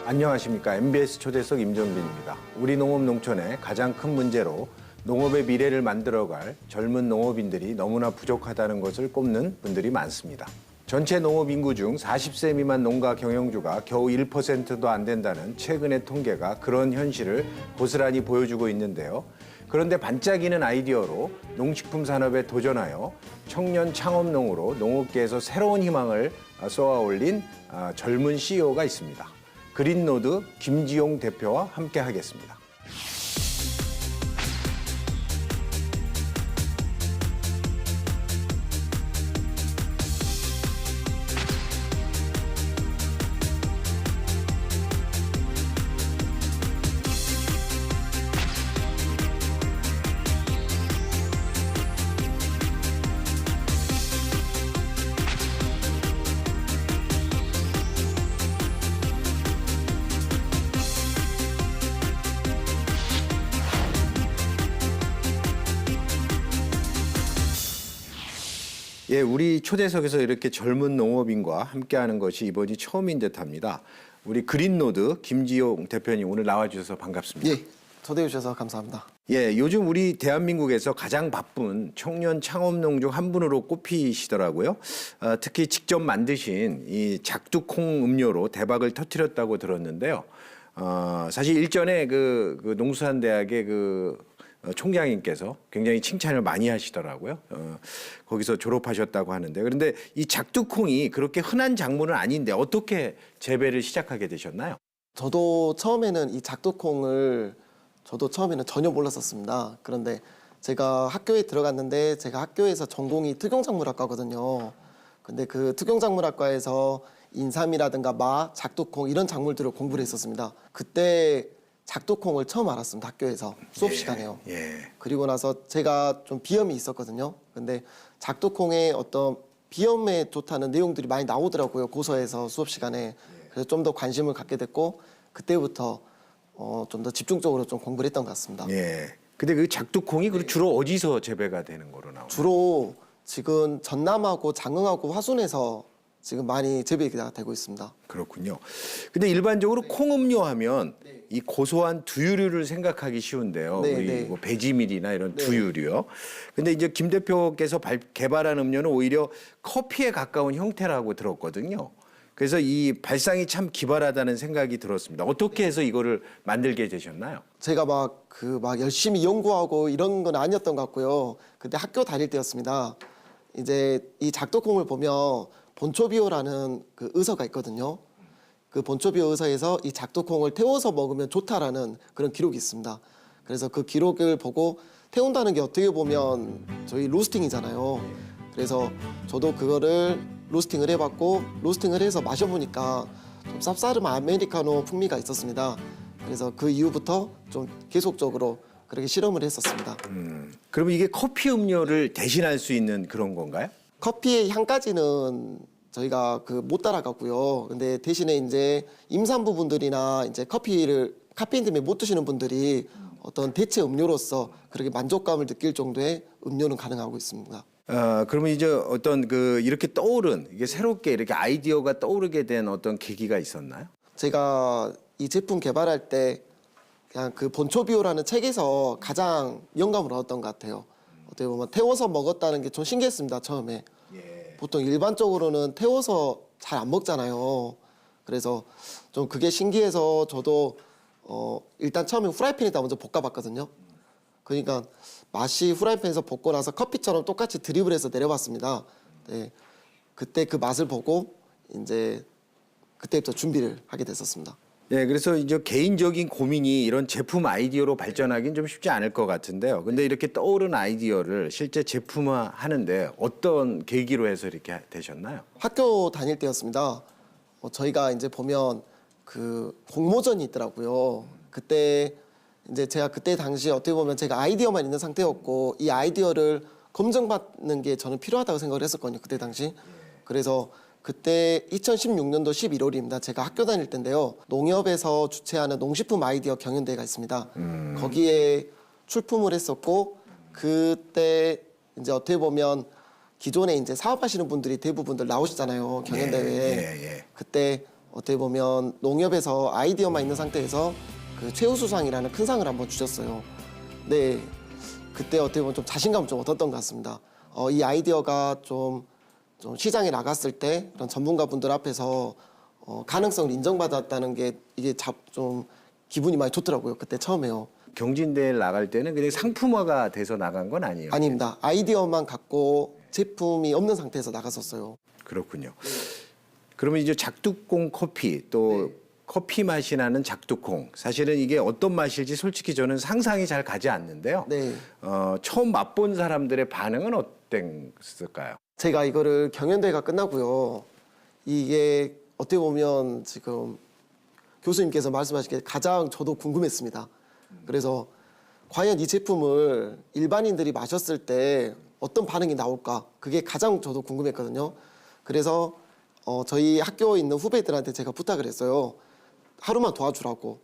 안녕하십니까. MBS 초대석 임정빈입니다. 우리 농업 농촌의 가장 큰 문제로 농업의 미래를 만들어갈 젊은 농업인들이 너무나 부족하다는 것을 꼽는 분들이 많습니다. 전체 농업 인구 중 40세 미만 농가 경영주가 겨우 1%도 안 된다는 최근의 통계가 그런 현실을 고스란히 보여주고 있는데요. 그런데 반짝이는 아이디어로 농식품 산업에 도전하여 청년 창업농으로 농업계에서 새로운 희망을 쏘아 올린 젊은 CEO가 있습니다. 그린노드 김지용 대표와 함께 하겠습니다. 예, 우리 초대석에서 이렇게 젊은 농업인과 함께하는 것이 이번이 처음인 듯합니다. 우리 그린노드 김지용 대표님 오늘 나와주셔서 반갑습니다. 예, 초대해 주셔서 감사합니다. 예, 요즘 우리 대한민국에서 가장 바쁜 청년 창업농 중 한 분으로 꼽히시더라고요. 특히 직접 만드신 이 작두콩 음료로 대박을 터뜨렸다고 들었는데요. 사실 일전에 그 농수산대학의 총장님께서 굉장히 칭찬을 많이 하시더라고요. 거기서 졸업하셨다고 하는데, 그런데 이 작두콩이 그렇게 흔한 작물은 아닌데 어떻게 재배를 시작하게 되셨나요? 저도 처음에는 이 작두콩을 전혀 몰랐었습니다. 그런데 제가 학교에 들어갔는데 제가 학교에서 전공이 특용작물학과거든요. 근데 그 특용작물학과에서 인삼이라든가 마, 작두콩 이런 작물들을 공부를 했었습니다. 그때 작두콩을 처음 알았습니다. 학교에서 수업 시간에요. 예. 그리고 나서 제가 좀 비염이 있었거든요. 근데 작두콩에 어떤 비염에 좋다는 내용들이 많이 나오더라고요. 고서에서 수업 시간에. 그래서 좀 더 관심을 갖게 됐고 그때부터 좀 더 집중적으로 좀 공부를 했던 것 같습니다. 예. 근데 그 작두콩이 주로 어디서 재배가 되는 거로 나오나요? 주로 지금 전남하고 장흥하고 화순에서 지금 많이 재배가 되고 있습니다. 그렇군요. 근데 일반적으로 콩음료 하면 이 고소한 두유류를 생각하기 쉬운데요. 네, 우리 네. 뭐 배지밀이나 이런 네. 두유류요. 근데 이제 김 대표께서 개발한 음료는 오히려 커피에 가까운 형태라고 들었거든요. 그래서 이 발상이 참 기발하다는 생각이 들었습니다. 어떻게 해서 이거를 만들게 되셨나요? 제가 막 열심히 연구하고 이런 건 아니었던 것 같고요. 그때 학교 다닐 때였습니다. 이제 이 작두콩을 보면 본초비오라는 그 의서가 있거든요. 그 본초비오 의서에서 이 작두콩을 태워서 먹으면 좋다라는 그런 기록이 있습니다. 그래서 그 기록을 보고 태운다는 게 어떻게 보면 저희 로스팅이잖아요. 그래서 저도 그거를 로스팅을 해봤고 로스팅을 해서 마셔보니까 좀 쌉싸름 아메리카노 풍미가 있었습니다. 그래서 그 이후부터 좀 계속적으로 그렇게 실험을 했었습니다. 그러면 이게 커피 음료를 대신할 수 있는 그런 건가요? 커피의 향까지는 저희가 못 따라가고요. 근데 대신에 이제 임산부분들이나 이제 카페인 때문에 못 드시는 분들이 어떤 대체 음료로서 그렇게 만족감을 느낄 정도의 음료는 가능하고 있습니다. 그러면 이제 어떤 이렇게 떠오른 이게 새롭게 이렇게 아이디어가 떠오르게 된 어떤 계기가 있었나요? 제가 이 제품 개발할 때 그냥 그 본초비오라는 책에서 가장 영감을 얻었던 것 같아요. 어떻게 보면 태워서 먹었다는 게 좀 신기했습니다. 처음에. 보통 일반적으로는 태워서 잘 안 먹잖아요. 그래서 좀 그게 신기해서 저도 일단 처음에 후라이팬에다 먼저 볶아봤거든요. 그러니까 맛이 후라이팬에서 볶고 나서 커피처럼 똑같이 드립을 해서 내려봤습니다. 네. 그때 그 맛을 보고 이제 그때부터 준비를 하게 됐었습니다. 네, 그래서 이제 개인적인 고민이 이런 제품 아이디어로 발전하기는 좀 쉽지 않을 것 같은데요. 근데 이렇게 떠오른 아이디어를 실제 제품화 하는데 어떤 계기로 해서 이렇게 되셨나요? 학교 다닐 때였습니다. 저희가 이제 보면 그 공모전이 있더라고요. 그때 이제 제가 그때 당시 어떻게 보면 제가 아이디어만 있는 상태였고 이 아이디어를 검증받는 게 저는 필요하다고 생각을 했었거든요. 그때 당시. 그래서 그때 2016년도 11월입니다. 제가 학교 다닐 때인데요. 농협에서 주최하는 농식품 아이디어 경연대회가 있습니다. 거기에 출품을 했었고 그때 이제 어떻게 보면 기존에 이제 사업하시는 분들이 대부분들 나오시잖아요. 경연대회에. 예. 그때 어떻게 보면 농협에서 아이디어만 있는 상태에서 그 최우수상이라는 큰 상을 한번 주셨어요. 네, 그때 어떻게 보면 좀 자신감 좀 얻었던 것 같습니다. 이 아이디어가 좀 시장에 나갔을 때 그런 전문가분들 앞에서 가능성을 인정받았다는 게 이게 좀 기분이 많이 좋더라고요. 그때 처음에요. 경진대회를 나갈 때는 그냥 상품화가 돼서 나간 건 아니에요. 아닙니다. 아이디어만 갖고 제품이 없는 상태에서 나갔었어요. 그렇군요. 그러면 이제 작두콩 커피 또 커피 맛이 나는 작두콩 사실은 이게 어떤 맛일지 솔직히 저는 상상이 잘 가지 않는데요. 네. 처음 맛본 사람들의 반응은 어땠을까요? 제가 이거를 경연대회가 끝나고요. 이게 어떻게 보면 지금 교수님께서 말씀하신 게 가장 저도 궁금했습니다. 그래서 과연 이 제품을 일반인들이 마셨을 때 어떤 반응이 나올까? 그게 가장 저도 궁금했거든요. 그래서 저희 학교에 있는 후배들한테 제가 부탁을 했어요. 하루만 도와주라고.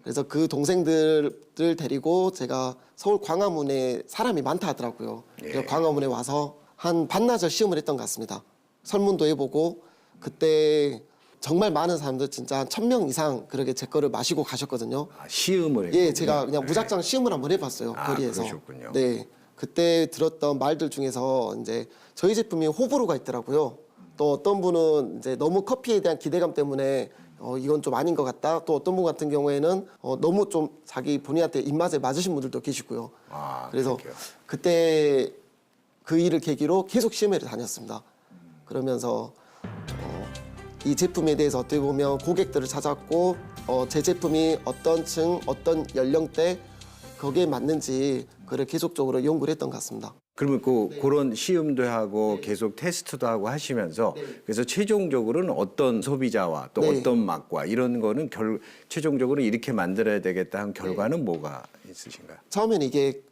그래서 그 동생들을 데리고 제가 서울 광화문에 사람이 많다 하더라고요. 그래서 광화문에 와서 한 반나절 시음을 했던 것 같습니다. 설문도 해보고 그때 정말 많은 사람들 진짜 한 1,000명 이상 그렇게 제 거를 마시고 가셨거든요. 시음을 예, 했군요. 제가 그냥 무작정 시음을 한번 해봤어요. 거리에서. 그러셨군요. 네, 그때 들었던 말들 중에서 이제 저희 제품이 호불호가 있더라고요. 또 어떤 분은 이제 너무 커피에 대한 기대감 때문에 이건 좀 아닌 것 같다. 또 어떤 분 같은 경우에는 너무 좀 자기 본인한테 입맛에 맞으신 분들도 계시고요. 그래서 그러게요. 그때 그 일을 계기로 계속 시음회를 다녔습니다. 그러면서 이 제품에 대해서 어떻게 보면 고객들을 찾았고 제 제품이 어떤 층, 어떤 연령대 거기에 맞는지 그를 계속적으로 연구를 했던 것 같습니다. 그러면 그런 시음도 하고 계속 테스트도 하고 하시면서 그래서 최종적으로는 어떤 소비자와 또 어떤 맛과 이런 거는 최종적으로 이렇게 만들어야 되겠다 한 결과는 뭐가 있으신가요? 처음에는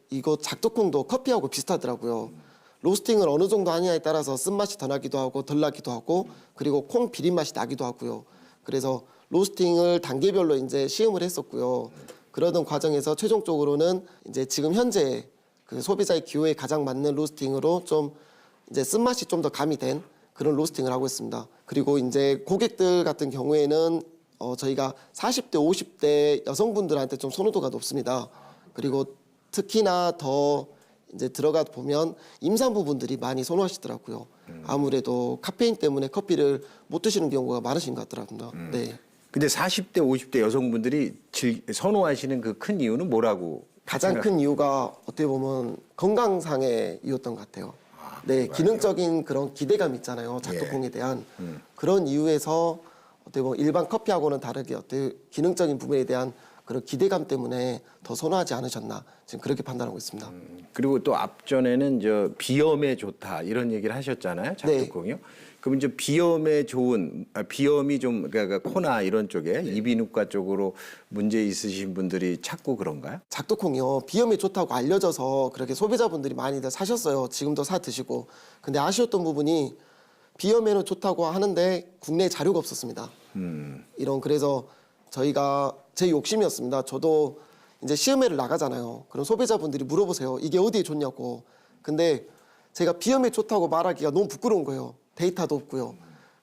이거 작두콩도 커피하고 비슷하더라고요. 로스팅을 어느 정도 하냐에 따라서 쓴맛이 더 나기도 하고 덜 나기도 하고 그리고 콩 비린 맛이 나기도 하고요. 그래서 로스팅을 단계별로 이제 시음을 했었고요. 그러던 과정에서 최종적으로는 이제 지금 현재 그 소비자의 기호에 가장 맞는 로스팅으로 좀 이제 쓴맛이 좀 더 가미된 그런 로스팅을 하고 있습니다. 그리고 이제 고객들 같은 경우에는 저희가 40대, 50대 여성분들한테 좀 선호도가 높습니다. 그리고 특히나 더 이제 들어가 보면 임산부분들이 많이 선호하시더라고요. 아무래도 카페인 때문에 커피를 못 드시는 경우가 많으신 것 같더라고요. 네. 근데 40대, 50대 여성분들이 선호하시는 그 큰 이유는 뭐라고? 가장 큰 이유가 어떻게 보면 건강상의 이유였던 것 같아요. 네, 기능적인 그런 기대감 있잖아요. 작두콩에 대한 그런 이유에서 어떻게 보면 일반 커피하고는 다르게 어떻게 기능적인 부분에 대한 그런 기대감 때문에 더 선호하지 않으셨나 지금 그렇게 판단하고 있습니다. 그리고 또 앞전에는 비염에 좋다 이런 얘기를 하셨잖아요. 작두콩이요. 그럼 이제 비염에 좋은 비염이 좀 그러니까 코나 이런 쪽에 이비인후과 쪽으로 문제 있으신 분들이 찾고 그런가요? 작두콩이요. 비염에 좋다고 알려져서 그렇게 소비자분들이 많이들 사셨어요. 지금도 사 드시고. 근데 아쉬웠던 부분이 비염에는 좋다고 하는데 국내에 자료가 없었습니다. 그래서 저희가 제 욕심이었습니다. 저도 이제 시음회를 나가잖아요. 그럼 소비자분들이 물어보세요. 이게 어디에 좋냐고. 근데 제가 비염에 좋다고 말하기가 너무 부끄러운 거예요. 데이터도 없고요.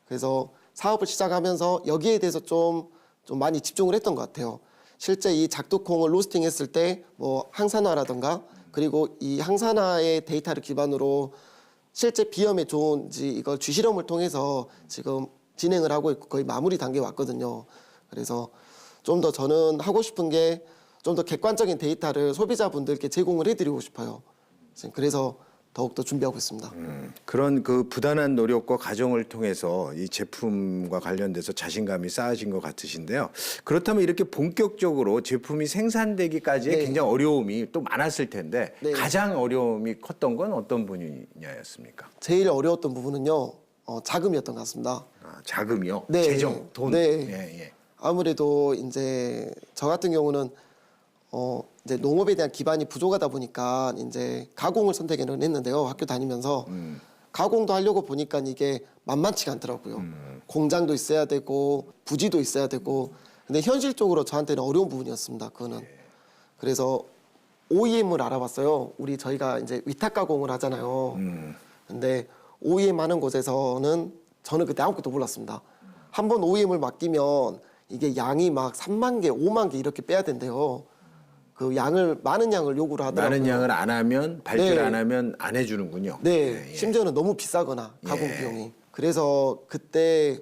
그래서 사업을 시작하면서 여기에 대해서 좀 많이 집중을 했던 것 같아요. 실제 이 작두콩을 로스팅했을 때 뭐 항산화라든가 그리고 이 항산화의 데이터를 기반으로 실제 비염에 좋은지 이걸 쥐실험을 통해서 지금 진행을 하고 있고 거의 마무리 단계에 왔거든요. 그래서 좀 더 저는 하고 싶은 게 좀 더 객관적인 데이터를 소비자분들께 제공을 해드리고 싶어요. 지금 그래서 더욱더 준비하고 있습니다. 그런 그 부단한 노력과 과정을 통해서 이 제품과 관련돼서 자신감이 쌓아진 것 같으신데요. 그렇다면 이렇게 본격적으로 제품이 생산되기까지의 굉장히 어려움이 또 많았을 텐데 가장 어려움이 컸던 건 어떤 분야였습니까? 제일 어려웠던 부분은요. 자금이었던 것 같습니다. 자금이요? 네. 재정, 돈. 네. 아무래도 이제 저 같은 경우는 이제 농업에 대한 기반이 부족하다 보니까 이제 가공을 선택을 했는데요. 학교 다니면서 가공도 하려고 보니까 이게 만만치가 않더라고요. 공장도 있어야 되고 부지도 있어야 되고 근데 현실적으로 저한테는 어려운 부분이었습니다. 그거는. 그래서 OEM을 알아봤어요. 저희가 이제 위탁 가공을 하잖아요. 근데 OEM 하는 곳에서는 저는 그때 아무것도 몰랐습니다. 한 번 OEM을 맡기면 이게 양이 막 3만 개, 5만 개 이렇게 빼야 된대요. 그 양을 많은 양을 요구를 하더라고요. 많은 양을 안 하면 발주를 네. 안 하면 안 해주는군요. 네, 예. 심지어는 너무 비싸거나 가공 예. 비용이. 그래서 그때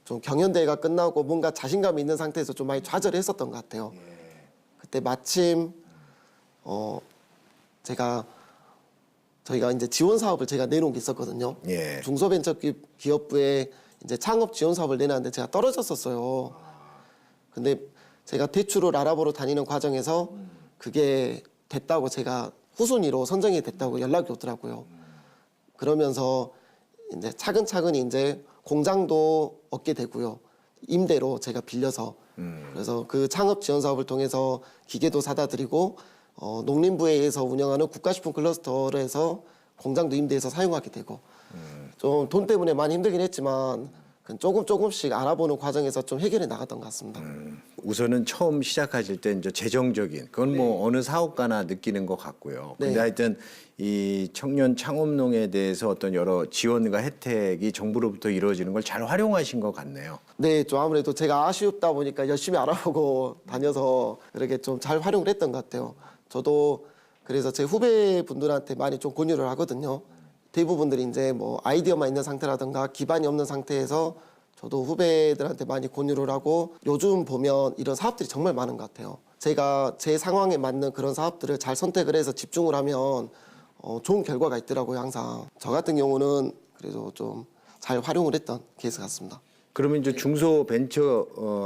좀 경연대회가 끝나고 뭔가 자신감이 있는 상태에서 좀 많이 좌절했었던 것 같아요. 그때 마침 저희가 이제 지원 사업을 제가 내놓은 게 있었거든요. 예. 중소벤처기업부에 이제 창업 지원 사업을 내놨는데 제가 떨어졌었어요. 근데 제가 대출을 알아보러 다니는 과정에서 그게 됐다고 제가 후순위로 선정이 됐다고 연락이 오더라고요. 그러면서 이제 차근차근히 이제 공장도 얻게 되고요. 임대로 제가 빌려서 그래서 그 창업 지원 사업을 통해서 기계도 사다 드리고 농림부에서 운영하는 국가식품 클러스터를 해서 공장도 임대해서 사용하게 되고 좀 돈 때문에 많이 힘들긴 했지만 조금씩 알아보는 과정에서 좀 해결해 나갔던 것 같습니다. 우선은 처음 시작하실 때 이제 재정적인 그건 뭐 어느 사업가나 느끼는 것 같고요. 근데 네. 하여튼 이 청년 창업농에 대해서 어떤 여러 지원과 혜택이 정부로부터 이루어지는 걸 잘 활용하신 것 같네요. 네, 좀 아무래도 제가 아쉬웠다 보니까 열심히 알아보고 다녀서 그렇게 좀 잘 활용을 했던 것 같아요. 저도 그래서 제 후배분들한테 많이 좀 권유를 하거든요. 대부분들이 이제 뭐 아이디어만 있는 상태라든가 기반이 없는 상태에서 저도 후배들한테 많이 권유를 하고 요즘 보면 이런 사업들이 정말 많은 것 같아요. 제가 제 상황에 맞는 그런 사업들을 잘 선택을 해서 집중을 하면 좋은 결과가 있더라고요, 항상. 저 같은 경우는 그래도 좀 잘 활용을 했던 케이스 같습니다. 그러면 이제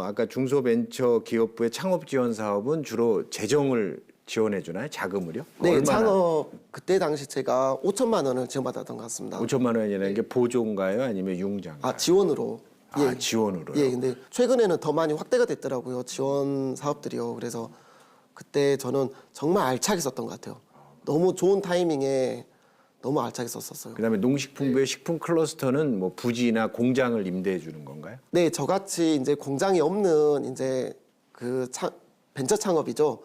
아까 중소벤처기업부의 창업 지원 사업은 주로 재정을 지원해 주나요? 자금을요? 네, 얼마나? 창업 그때 당시 제가 5천만 원을 지원받았던 것 같습니다. 5천만 원이라는 게 보조인가요? 아니면 융자인가요? 아, 지원으로. 지원으로요? 예, 근데 최근에는 더 많이 확대가 됐더라고요. 지원 사업들이요. 그래서 그때 저는 정말 알차게 썼던 것 같아요. 너무 좋은 타이밍에 너무 알차게 썼었어요. 그다음에 농식품부의 식품 클러스터는 뭐 부지나 공장을 임대해 주는 건가요? 네, 저같이 이제 공장이 없는 이제 벤처 창업이죠.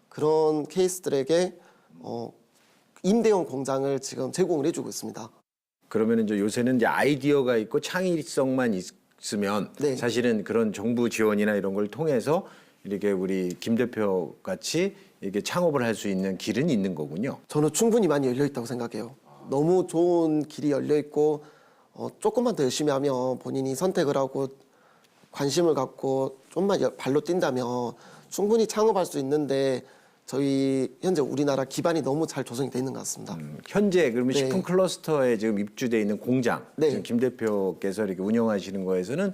그런 케이스들에게 임대용 공장을 지금 제공을 해주고 있습니다. 그러면 이제 요새는 이제 아이디어가 있고 창의성만 있으면 네. 사실은 그런 정부 지원이나 이런 걸 통해서 이렇게 우리 김 대표 같이 이게 창업을 할 수 있는 길은 있는 거군요. 저는 충분히 많이 열려 있다고 생각해요. 너무 좋은 길이 열려 있고 조금만 더 열심히 하면 본인이 선택을 하고 관심을 갖고 좀만 발로 뛴다면 충분히 창업할 수 있는데 저희 현재 우리나라 기반이 너무 잘 조성이 돼 있는 것 같습니다. 현재 그러면 네. 식품 클러스터에 지금 입주돼 있는 공장, 네. 지금 김 대표께서 이렇게 운영하시는 거에서는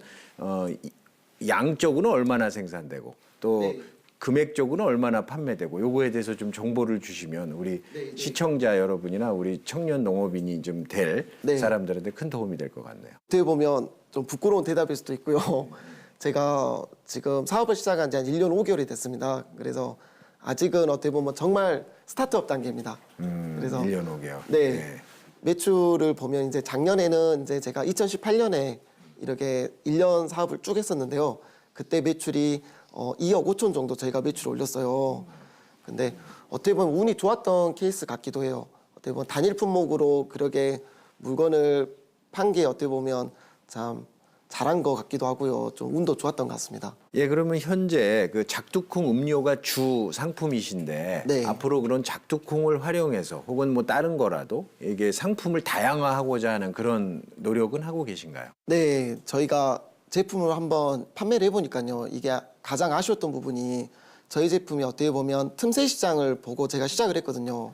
양적으로는 얼마나 생산되고 또 네. 금액적으로는 얼마나 판매되고 요거에 대해서 좀 정보를 주시면 우리 시청자 여러분이나 우리 청년 농업인이 좀 될 네. 사람들한테 큰 도움이 될 것 같네요. 어떻게 보면 좀 부끄러운 대답일 수도 있고요. 제가 지금 사업을 시작한 지 한 1년 5개월이 됐습니다. 그래서 아직은 어떻게 보면 정말 스타트업 단계입니다. 그래서 1년 5개월. 네. 매출을 보면 이제 작년에는 이제 제가 2018년에 이렇게 1년 사업을 쭉 했었는데요. 그때 매출이 2억 5천 정도 저희가 매출을 올렸어요. 근데 어떻게 보면 운이 좋았던 케이스 같기도 해요. 어떻게 보면 단일 품목으로 그렇게 물건을 판 게 어떻게 보면 참 잘한 것 같기도 하고요. 좀 운도 좋았던 것 같습니다. 예, 그러면 현재 그 작두콩 음료가 주 상품이신데 네. 앞으로 그런 작두콩을 활용해서 혹은 뭐 다른 거라도 이게 상품을 다양화하고자 하는 그런 노력은 하고 계신가요? 네, 저희가 제품을 한번 판매를 해보니까요. 이게 가장 아쉬웠던 부분이 저희 제품이 어떻게 보면 틈새 시장을 보고 제가 시작을 했거든요.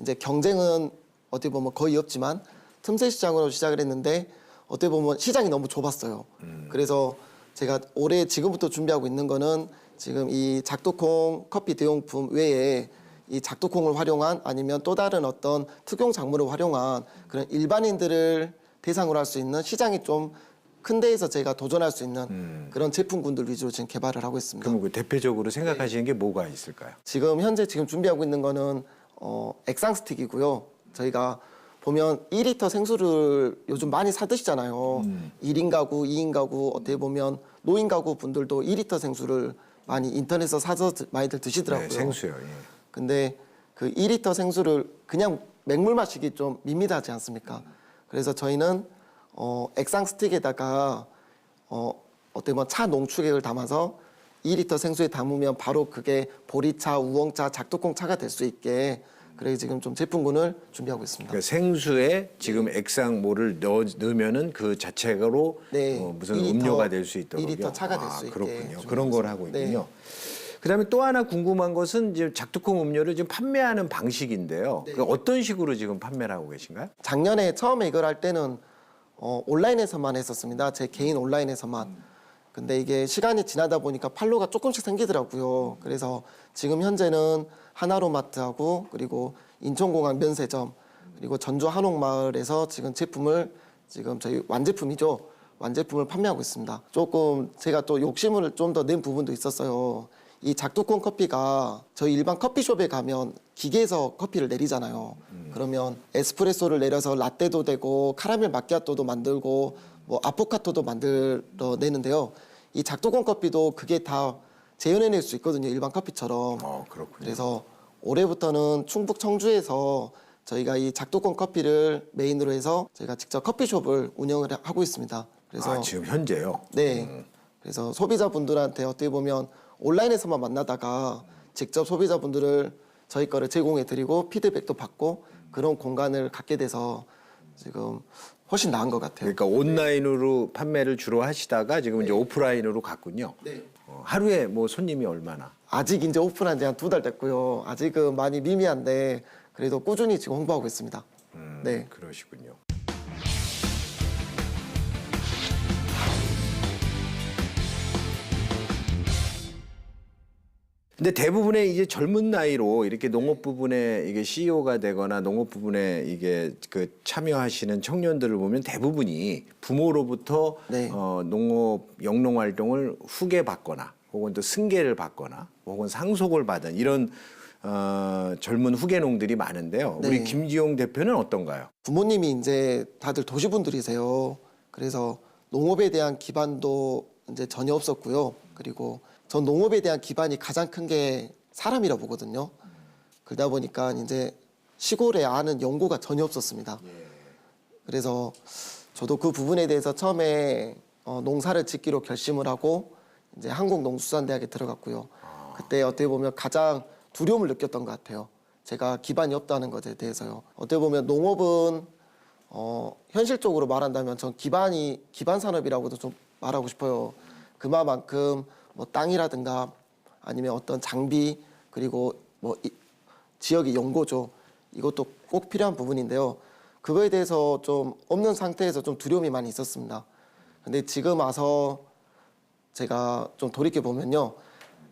이제 경쟁은 어떻게 보면 거의 없지만 틈새 시장으로 시작을 했는데 어떻게 보면 시장이 너무 좁았어요. 그래서 제가 올해 지금부터 준비하고 있는 거는 지금 이 작두콩 커피 대용품 외에 이 작두콩을 활용한 아니면 또 다른 어떤 특용 작물을 활용한 그런 일반인들을 대상으로 할 수 있는 시장이 좀 큰 데에서 제가 도전할 수 있는 그런 제품군들 위주로 지금 개발을 하고 있습니다. 그럼 그 대표적으로 생각하시는 게 뭐가 있을까요? 지금 현재 준비하고 있는 거는 액상 스틱이고요. 저희가 보면 2리터 생수를 요즘 많이 사 드시잖아요. 1인 가구, 2인 가구 어떻게 보면 노인 가구 분들도 2리터 생수를 많이 인터넷에서 사서 많이들 드시더라고요. 네, 생수요. 예. 근데 그 2리터 생수를 그냥 맹물 마시기 좀 밋밋하지 않습니까? 그래서 저희는 액상 스틱에다가 어떻게 보면 차 농축액을 담아서 2리터 생수에 담으면 바로 그게 보리차, 우엉차, 작두콩차가 될 수 있게 그래서 지금 좀 제품군을 준비하고 있습니다. 그러니까 생수에 지금 액상 뭐를 넣으면은 그 자체로 네. 무슨 2리터, 음료가 될 수 있도록요. 2리터 차가 될 수 있게 그렇군요. 준비하고 그런 걸 있습니다. 하고 네. 있군요. 그다음에 또 하나 궁금한 것은 이제 작두콩 음료를 지금 판매하는 방식인데요. 네. 그 어떤 식으로 지금 판매를 하고 계신가요? 작년에 처음에 이걸 할 때는 온라인에서만 했었습니다. 제 개인 온라인에서만. 근데 이게 시간이 지나다 보니까 팔로가 조금씩 생기더라고요. 그래서 지금 현재는 하나로마트하고 그리고 인천공항 면세점 그리고 전주 한옥마을에서 지금 제품을 지금 저희 완제품이죠. 완제품을 판매하고 있습니다. 조금 제가 또 욕심을 좀 더 낸 부분도 있었어요. 이 작두콩 커피가 저희 일반 커피숍에 가면 기계에서 커피를 내리잖아요. 그러면 에스프레소를 내려서 라떼도 되고 카라멜 마키아토도 만들고 뭐 아포카토도 만들어내는데요. 이 작두콩 커피도 그게 다 재현해낼 수 있거든요. 일반 커피처럼. 그렇군요. 그래서 올해부터는 충북 청주에서 저희가 이 작두콩 커피를 메인으로 해서 저희가 직접 커피숍을 운영을 하고 있습니다. 그래서 지금 현재요? 네. 그래서 소비자분들한테 어떻게 보면 온라인에서만 만나다가 직접 소비자분들을 저희 거를 제공해 드리고 피드백도 받고 그런 공간을 갖게 돼서 지금 훨씬 나은 것 같아요. 그러니까 온라인으로 판매를 주로 하시다가 지금 이제 오프라인으로 갔군요. 네. 하루에 뭐 손님이 얼마나? 아직 이제 오픈한 지 한 2달 됐고요. 아직은 많이 미미한데 그래도 꾸준히 지금 홍보하고 있습니다. 네. 그러시군요. 근데 대부분의 이제 젊은 나이로 이렇게 농업 부분에 이게 CEO가 되거나 농업 부분에 이게 그 참여하시는 청년들을 보면 대부분이 부모로부터 네. 농업 영농 활동을 후계받거나 혹은 또 승계를 받거나 혹은 상속을 받은 이런 젊은 후계농들이 많은데요. 네. 우리 김지용 대표는 어떤가요? 부모님이 이제 다들 도시분들이세요. 그래서 농업에 대한 기반도 이제 전혀 없었고요. 그리고 전 농업에 대한 기반이 가장 큰 게 사람이라 보거든요. 그러다 보니까 이제 시골에 아는 연고가 전혀 없었습니다. 그래서 저도 그 부분에 대해서 처음에 농사를 짓기로 결심을 하고 이제 한국농수산대학에 들어갔고요. 그때 어떻게 보면 가장 두려움을 느꼈던 것 같아요. 제가 기반이 없다는 것에 대해서요. 어떻게 보면 농업은 현실적으로 말한다면 전 기반 산업이라고도 좀 말하고 싶어요. 그만큼 뭐 땅이라든가 아니면 어떤 장비 그리고 뭐 지역의 연고죠. 이것도 꼭 필요한 부분인데요. 그거에 대해서 좀 없는 상태에서 좀 두려움이 많이 있었습니다. 근데 지금 와서 제가 좀 돌이켜 보면요.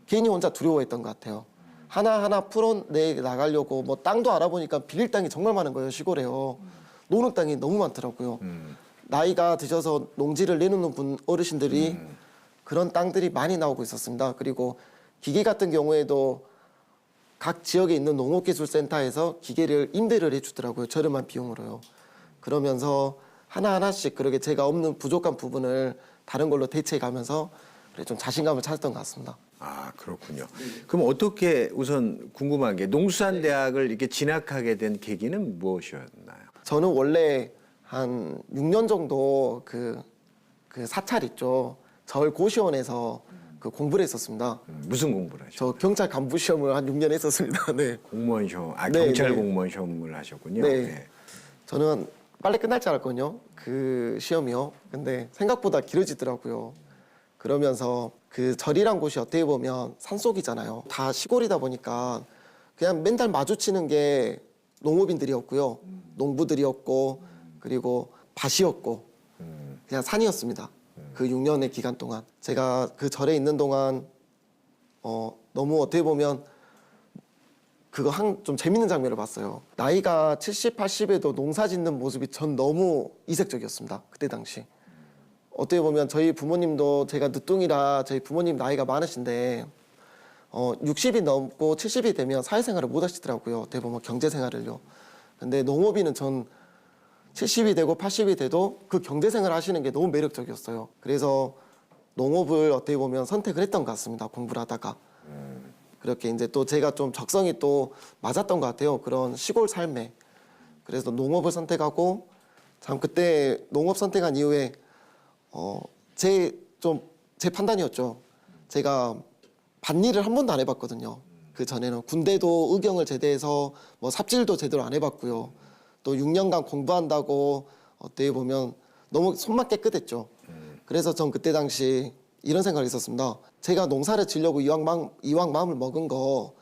괜히 혼자 두려워했던 것 같아요. 하나하나 풀어내 나가려고 뭐 땅도 알아보니까 빌릴 땅이 정말 많은 거예요. 시골에요. 노는 땅이 너무 많더라고요. 나이가 드셔서 농지를 내놓는 어르신들이 그런 땅들이 많이 나오고 있었습니다. 그리고 기계 같은 경우에도 각 지역에 있는 농업기술센터에서 기계를 임대를 해주더라고요. 저렴한 비용으로요. 그러면서 하나하나씩 그렇게 제가 없는 부족한 부분을 다른 걸로 대체해가면서 그래 좀 자신감을 찾았던 것 같습니다. 그렇군요. 그럼 어떻게 우선 궁금한 게 농수산대학을 이렇게 진학하게 된 계기는 무엇이었나요? 저는 원래 한 6년 정도 그 사찰 있죠. 서울 고시원에서 그 공부를 했었습니다. 무슨 공부를 하셨어요? 저 경찰 간부 시험을 한 6년 했었습니다. 네. 공무원 시험, 네, 경찰 네. 공무원 시험을 하셨군요. 네. 저는 빨리 끝날 줄 알았거든요. 그 시험이요. 근데 생각보다 길어지더라고요. 그러면서 그 절이란 곳이 어떻게 보면 산속이잖아요. 다 시골이다 보니까 그냥 맨날 마주치는 게 농업인들이었고요. 농부들이었고 그리고 밭이었고 그냥 산이었습니다. 그 6년의 기간 동안 제가 그 절에 있는 동안 너무 어떻게 보면 그거 좀 재밌는 장면을 봤어요. 나이가 70, 80에도 농사 짓는 모습이 전 너무 이색적이었습니다. 그때 당시. 어떻게 보면 저희 부모님도 제가 늦둥이라 저희 부모님 나이가 많으신데 60이 넘고 70이 되면 사회생활을 못 하시더라고요. 어떻게 보면 경제생활을요. 근데 농업인은 전 70이 되고 80이 돼도 그 경제생활 하시는 게 너무 매력적이었어요. 그래서 농업을 어떻게 보면 선택을 했던 것 같습니다. 공부를 하다가. 그렇게 이제 또 제가 좀 적성이 또 맞았던 것 같아요. 그런 시골 삶에. 그래서 농업을 선택하고 참 그때 농업 선택한 이후에 제 좀 제 판단이었죠. 제가 밭일을 한 번도 안 해봤거든요. 그 전에는 군대도 의경을 제대해서 뭐 삽질도 제대로 안 해봤고요. 또 6년간 공부한다고 어떻게 보면 너무 손만 깨끗했죠. 그래서 전 그때 당시 이런 생각을 했었습니다. 제가 농사를 지려고 이왕 마음을 먹은 거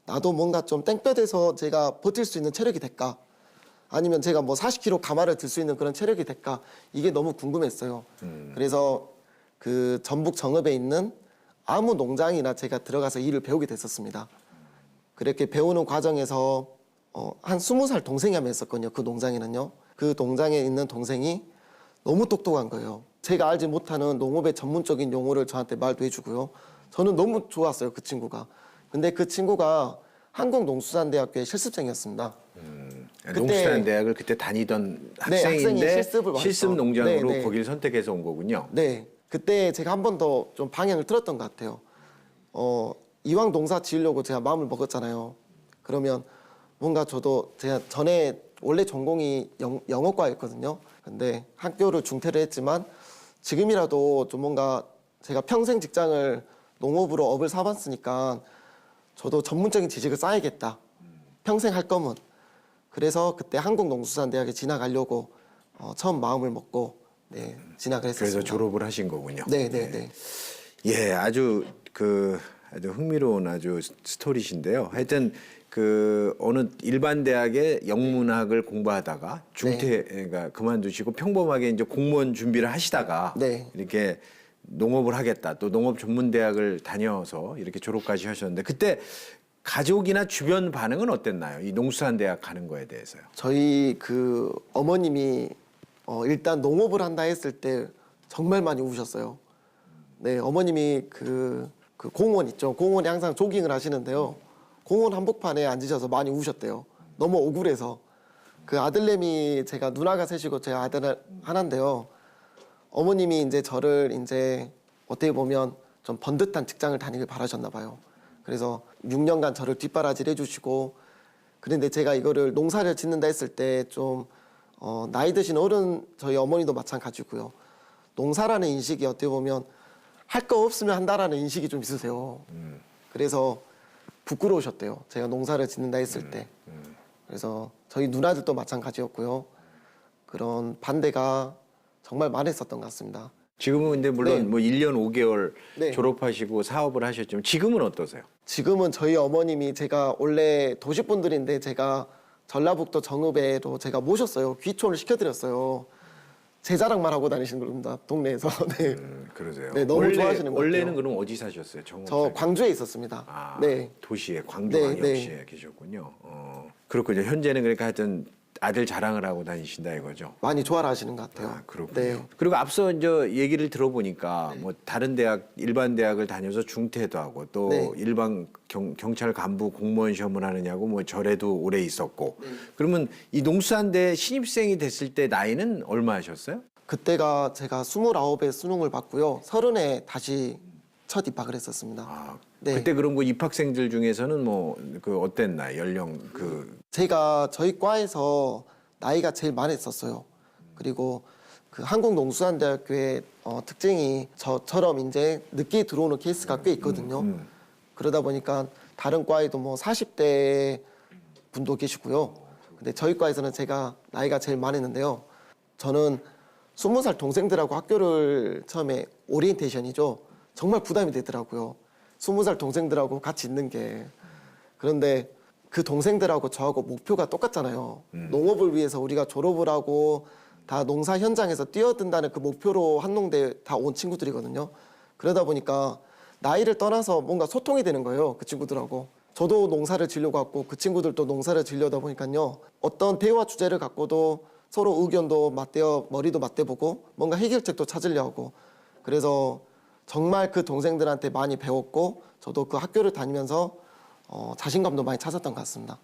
나도 뭔가 좀 땡볕에서 제가 버틸 수 있는 체력이 될까? 아니면 제가 뭐 40kg 가마를 들 수 있는 그런 체력이 될까? 이게 너무 궁금했어요. 그래서 그 전북 정읍에 있는 아무 농장이나 제가 들어가서 일을 배우게 됐었습니다. 그렇게 배우는 과정에서 한 20살 동생이 한 명 있었거든요. 그 농장에는요. 그 농장에 있는 동생이 너무 똑똑한 거예요. 제가 알지 못하는 농업의 전문적인 용어를 저한테 말도 해주고요. 저는 너무 좋았어요, 그 친구가. 근데 그 친구가 한국농수산대학교의 실습생이었습니다. 농수산대학을 그때 다니던 네, 학생인데 학생이 실습을 실습 농장으로 네, 네. 거기를 선택해서 온 거군요. 네, 그때 제가 한 번 더 좀 방향을 틀었던 것 같아요. 이왕 농사 지으려고 제가 마음을 먹었잖아요. 그러면 뭔가 저도 제가 전에 원래 전공이 영어과였거든요. 근데 학교를 중퇴를 했지만 지금이라도 좀 뭔가 제가 평생 직장을 농업으로 업을 사봤으니까 저도 전문적인 지식을 쌓아야겠다. 평생 할 거면. 그래서 그때 한국농수산대학에 진학하려고 처음 마음을 먹고 네, 진학을 했었습니다. 그래서 졸업을 하신 거군요. 네, 네, 네. 예, 아주 흥미로운 아주 스토리신데요. 하여튼 그 어느 일반 대학의 영문학을 공부하다가 중퇴가 그만두시고 평범하게 이제 공무원 준비를 하시다가 네. 이렇게 농업을 하겠다. 또 농업 전문 대학을 다녀서 이렇게 졸업까지 하셨는데 그때 가족이나 주변 반응은 어땠나요? 이 농수산 대학 가는 거에 대해서요. 저희 그 어머님이 일단 농업을 한다 했을 때 정말 많이 우셨어요. 네, 어머님이 그 공원 있죠. 공원에 항상 조깅을 하시는데요. 공원 한복판에 앉으셔서 많이 우셨대요. 너무 억울해서. 그 아들내미 제가 누나가 셋이고 제 아들 하나인데요. 어머님이 이제 저를 이제 어떻게 보면 좀 번듯한 직장을 다니길 바라셨나 봐요. 그래서 6년간 저를 뒷바라지를 해주시고 그런데 제가 이거를 농사를 짓는다 했을 때 좀 나이 드신 어른 저희 어머니도 마찬가지고요. 농사라는 인식이 어떻게 보면 할 거 없으면 한다라는 인식이 좀 있으세요. 그래서 부끄러우셨대요. 제가 농사를 짓는다 했을 때. 그래서 저희 누나들도 마찬가지였고요. 그런 반대가 정말 많았었던 것 같습니다. 지금은 근데 물론 네. 뭐 1년 5개월 네. 졸업하시고 사업을 하셨지만 지금은 어떠세요? 지금은 저희 어머님이 제가 원래 도시분들인데 제가 전라북도 정읍에도 제가 모셨어요. 귀촌을 시켜드렸어요. 제 자랑만 하고 다니시는 겁니다. 동네에서. 네. 그러세요. 네, 너무 좋아하시는 것 원래는 같아요. 그럼 어디 사셨어요? 정읍 저 광주에 있었습니다. 아, 네. 도시에 광주 네, 광역시에 네. 계셨군요. 그렇군요. 현재는 그러니까 하여튼 아들 자랑을 하고 다니신다 이거죠. 많이 좋아라 하시는 것 같아요. 아, 그렇군요. 네. 그리고 앞서 이제 얘기를 들어보니까 뭐 다른 대학, 일반 대학을 다녀서 중퇴도 하고 또 네. 일반 경찰 간부 공무원 시험을 하느냐고 뭐 절에도 오래 있었고. 그러면 이 농수산대 신입생이 됐을 때 나이는 얼마 하셨어요? 그때가 제가 29에 수능을 봤고요. 30에 다시 첫 입학을 했었습니다. 아, 네. 그때 그럼 그 입학생들 중에서는 뭐 그 어땠나요? 연령 제가 저희 과에서 나이가 제일 많았었어요. 그리고 그 한국농수산대학교의 특징이 저처럼 이제 늦게 들어오는 케이스가 꽤 있거든요. 그러다 보니까 다른 과에도 뭐 40대 분도 계시고요. 근데 저희 과에서는 제가 나이가 제일 많았는데요. 저는 20살 동생들하고 학교를 처음에 오리엔테이션이죠. 정말 부담이 되더라고요. 20살 동생들하고 같이 있는 게. 그런데 그 동생들하고 저하고 목표가 똑같잖아요. 농업을 위해서 우리가 졸업을 하고 다 농사 현장에서 뛰어든다는 그 목표로 한농대 다 온 친구들이거든요. 그러다 보니까 나이를 떠나서 뭔가 소통이 되는 거예요. 그 친구들하고. 저도 농사를 지려고 하고 그 친구들도 농사를 지려다 보니까요. 어떤 대화 주제를 갖고도 서로 의견도 맞대어 머리도 맞대보고 뭔가 해결책도 찾으려 하고 그래서 정말 그 동생들한테 많이 배웠고 저도 그 학교를 다니면서 자신감도 많이 찾았던 것 같습니다.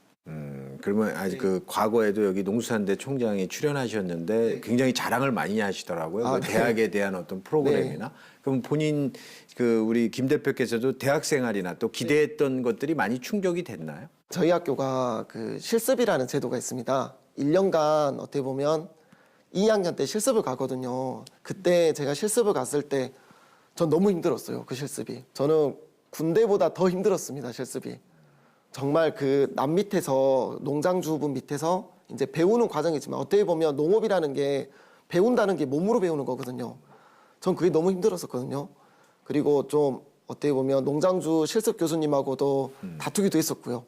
그러면 아직 그 과거에도 여기 농수산대 총장에 출연하셨는데 굉장히 자랑을 많이 하시더라고요. 아, 그 네. 대학에 대한 어떤 프로그램이나. 그럼 본인 그 우리 김 대표께서도 대학 생활이나 또 기대했던 것들이 많이 충족이 됐나요? 저희 학교가 그 실습이라는 제도가 있습니다. 1년간 어떻게 보면 2학년 때 실습을 가거든요. 그때 제가 실습을 갔을 때 전 너무 힘들었어요. 그 실습이. 저는 군대보다 더 힘들었습니다. 실습이. 정말 그 남 밑에서 농장주분 밑에서 이제 배우는 과정이지만 어떻게 보면 농업이라는 게 배운다는 게 몸으로 배우는 거거든요. 전 그게 너무 힘들었었거든요. 그리고 좀 어떻게 보면 농장주 실습 교수님하고도 다투기도 했었고요.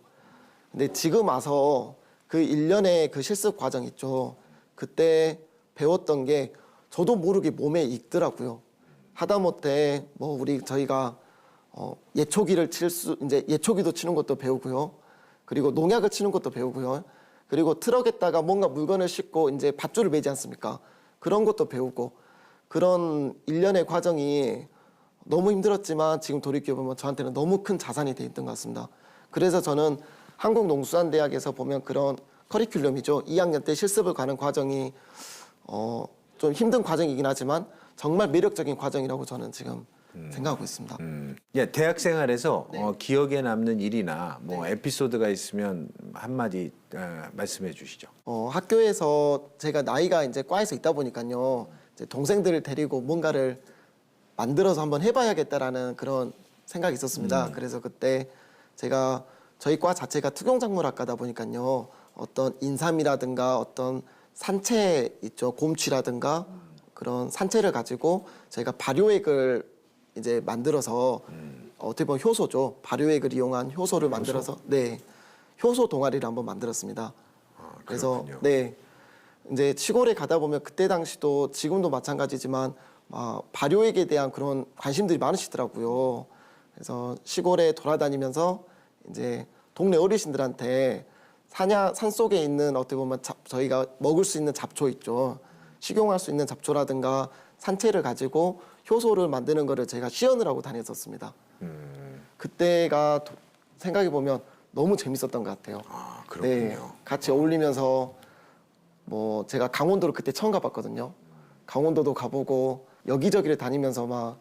근데 지금 와서 그 1년의 그 실습 과정 있죠. 그때 배웠던 게 저도 모르게 몸에 익더라고요. 하다못해 뭐 저희가 예초기를 이제 예초기도 치는 것도 배우고요. 그리고 농약을 치는 것도 배우고요. 그리고 트럭에다가 뭔가 물건을 싣고 이제 밧줄을 매지 않습니까? 그런 것도 배우고 그런 일련의 과정이 너무 힘들었지만 지금 돌이켜보면 저한테는 너무 큰 자산이 돼 있던 것 같습니다. 그래서 저는 한국농수산대학에서 보면 그런 커리큘럼이죠. 2학년 때 실습을 가는 과정이 좀 힘든 과정이긴 하지만 정말 매력적인 과정이라고 저는 지금 생각하고 있습니다. 야, 대학 생활에서 기억에 남는 일이나 뭐 에피소드가 있으면 한마디 말씀해 주시죠. 학교에서 제가 나이가 이제 과에서 있다 보니까요. 이제 동생들을 데리고 뭔가를 만들어서 한번 해봐야겠다라는 그런 생각이 있었습니다. 그래서 그때 제가 저희 과 자체가 특용작물학과다 보니까요. 어떤 인삼이라든가 어떤 산채 있죠. 곰취라든가 그런 산채를 가지고 제가 발효액을 이제 만들어서 어떻게 보면 효소죠. 발효액을 이용한 효소를 만들어서 효소 동아리를 한번 만들었습니다. 그래서 이제 시골에 가다 보면 그때 당시도 지금도 마찬가지지만 발효액에 대한 그런 관심들이 많으시더라고요. 그래서 시골에 돌아다니면서 이제 동네 어르신들한테 산 속에 있는 어떻게 보면 저희가 먹을 수 있는 잡초 있죠. 식용할 수 있는 잡초라든가 산채를 가지고 효소를 만드는 거를 제가 시연을 하고 다녔었습니다. 그때가 생각해 보면 너무 재밌었던 것 같아요. 아, 그렇군요. 같이 어울리면서 뭐 제가 강원도를 그때 처음 가봤거든요. 강원도도 가보고 여기저기를 다니면서 막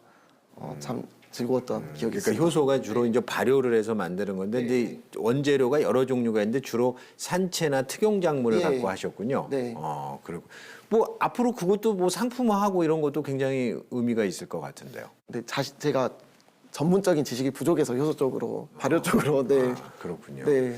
참 즐거웠던 기억이 그러니까 있습니다. 효소가 주로 이제 발효를 해서 만드는 건데 이제 원재료가 여러 종류가 있는데 주로 산채나 특용작물을 갖고 하셨군요. 네. 그리고 뭐 앞으로 그것도 뭐 상품화하고 이런 것도 굉장히 의미가 있을 것 같은데요. 근데 제가 전문적인 지식이 부족해서 효소 쪽으로 발효 쪽으로 그렇군요. 네.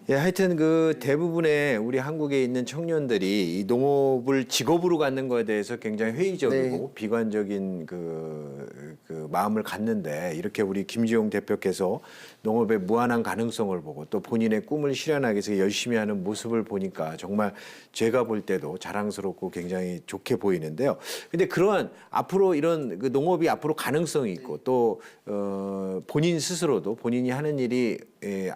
예, 하여튼 그 대부분의 우리 한국에 있는 청년들이 이 농업을 직업으로 갖는 거에 대해서 굉장히 회의적이고 비관적인 그 마음을 갖는데 이렇게 우리 김지용 대표께서 농업의 무한한 가능성을 보고 또 본인의 꿈을 실현하기 위해서 열심히 하는 모습을 보니까 정말 제가 볼 때도 자랑스럽고 굉장히 좋게 보이는데요. 근데 그러한 앞으로 이런 그 농업이 앞으로 가능성이 있고 또 본인 스스로도 본인이 하는 일이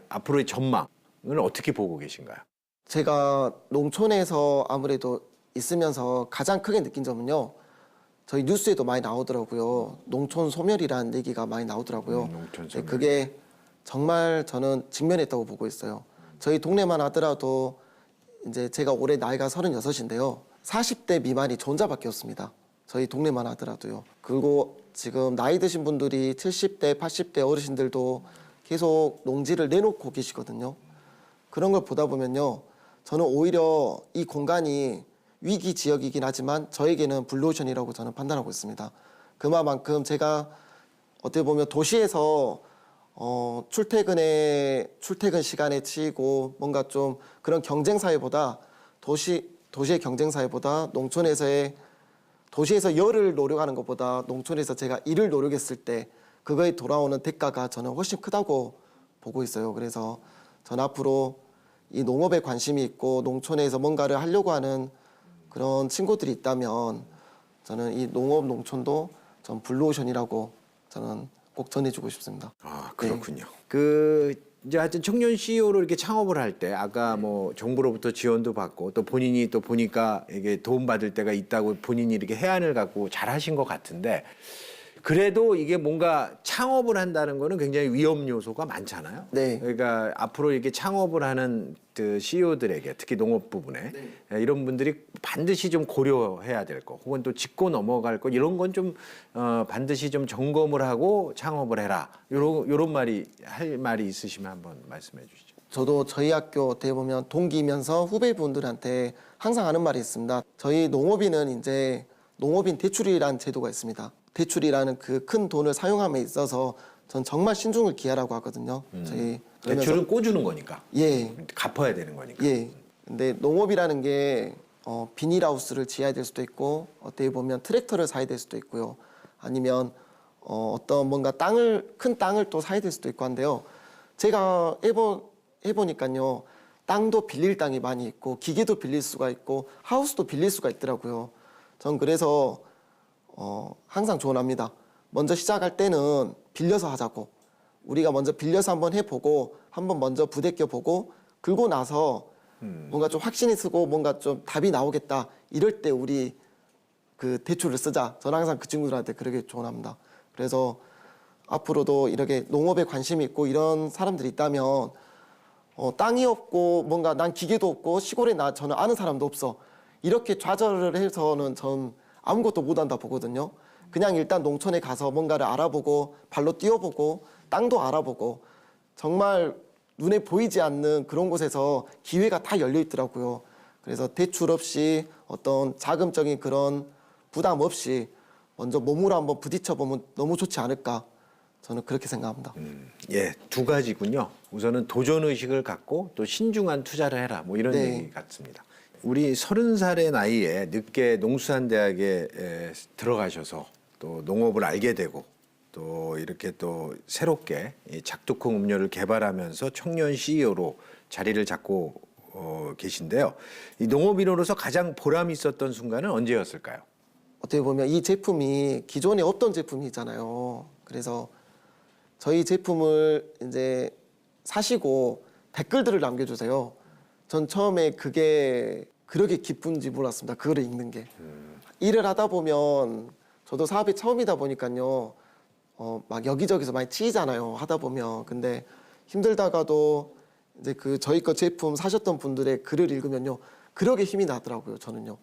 앞으로의 전망 을 어떻게 보고 계신가요? 제가 농촌에서 아무래도 있으면서 가장 크게 느낀 점은요. 저희 뉴스에도 많이 나오더라고요. 농촌 소멸이라는 얘기가 많이 나오더라고요. 농촌 소멸. 그게 정말 저는 직면했다고 보고 있어요. 저희 동네만 하더라도 이제 제가 올해 나이가 36인데요. 40대 미만이 저 혼자밖에 없습니다. 저희 동네만 하더라도요. 그리고 지금 나이 드신 분들이 70대, 80대 어르신들도 계속 농지를 내놓고 계시거든요. 그런 걸 보다 보면요. 저는 오히려 이 공간이 위기 지역이긴 하지만 저에게는 블루오션이라고 저는 판단하고 있습니다. 그만큼 제가 어떻게 보면 도시에서 출퇴근 시간에 치이고 뭔가 좀 그런 경쟁 사회보다 도시의 경쟁 사회보다 도시에서 열을 노력하는 것보다 농촌에서 제가 일을 노력했을 때 그거에 돌아오는 대가가 저는 훨씬 크다고 보고 있어요. 그래서 전 앞으로 이 농업에 관심이 있고 농촌에서 뭔가를 하려고 하는 그런 친구들이 있다면 저는 이 농업 농촌도 전 블루오션이라고 저는 꼭 전해주고 싶습니다. 아, 그렇군요. 그 이제 하여튼 청년 CEO로 이렇게 창업을 할 때 아까 뭐 정부로부터 지원도 받고 또 본인이 또 보니까 이게 도움 받을 때가 있다고 본인이 이렇게 해안을 갖고 잘 하신 것 같은데 그래도 이게 뭔가 창업을 한다는 거는 굉장히 위험 요소가 많잖아요. 네. 그러니까 앞으로 이렇게 창업을 하는 그 CEO들에게 특히 농업 부분에 이런 분들이 반드시 좀 고려해야 될 거, 혹은 또 짚고 넘어갈 거 이런 건 좀 반드시 좀 점검을 하고 창업을 해라. 요런 말이 할 말이 있으시면 한번 말씀해 주시죠. 저도 저희 학교 어떻게 보면 동기면서 후배분들한테 항상 하는 말이 있습니다. 저희 농업인은 이제 농업인 대출이라는 제도가 있습니다. 대출이라는 그 큰 돈을 사용함에 있어서 전 정말 신중을 기하라고 하거든요. 저희 대출은 꿔주는 거니까. 예, 갚아야 되는 거니까. 예. 근데 농업이라는 게 비닐하우스를 지어야 될 수도 있고 어떻게 보면 트랙터를 사야 될 수도 있고요. 아니면 어떤 뭔가 큰 땅을 또 사야 될 수도 있고 한데요. 제가 해보니까요. 땅도 빌릴 땅이 많이 있고 기계도 빌릴 수가 있고 하우스도 빌릴 수가 있더라고요. 전 그래서 항상 조언합니다. 먼저 시작할 때는 빌려서 하자고. 우리가 먼저 빌려서 한번 해보고 한번 먼저 부대껴보고 그러고 나서 뭔가 좀 확신이 쓰고 뭔가 좀 답이 나오겠다. 이럴 때 우리 그 대출을 쓰자. 저는 항상 그 친구들한테 그렇게 조언합니다. 그래서 앞으로도 이렇게 농업에 관심이 있고 이런 사람들이 있다면 땅이 없고 뭔가 난 기계도 없고 시골에 저는 아는 사람도 없어. 이렇게 좌절을 해서는 전 아무것도 못한다 보거든요. 그냥 일단 농촌에 가서 뭔가를 알아보고 발로 뛰어보고 땅도 알아보고 정말 눈에 보이지 않는 그런 곳에서 기회가 다 열려 있더라고요. 그래서 대출 없이 어떤 자금적인 그런 부담 없이 먼저 몸으로 한번 부딪혀보면 너무 좋지 않을까. 저는 그렇게 생각합니다. 예, 두 가지군요. 우선은 도전 의식을 갖고 또 신중한 투자를 해라. 뭐 이런 네. 얘기 같습니다. 우리 30살의 나이에 늦게 농수산대학에 들어가셔서 또 농업을 알게 되고 또 이렇게 또 새롭게 이 작두콩 음료를 개발하면서 청년 CEO로 자리를 잡고 계신데요. 이 농업인으로서 가장 보람 있었던 순간은 언제였을까요? 어떻게 보면 이 제품이 기존에 없던 제품이잖아요. 그래서 저희 제품을 이제 사시고 댓글들을 남겨주세요. 전 처음에 그게 그렇게 기쁜지 몰랐습니다. 그거를 읽는 게. 일을 하다 보면 저도 사업이 처음이다 보니까요. 막 여기저기서 많이 치이잖아요. 하다 보면. 근데 힘들다가도 이제 그 저희 거 제품 사셨던 분들의 글을 읽으면요. 그러게 힘이 나더라고요. 저는요.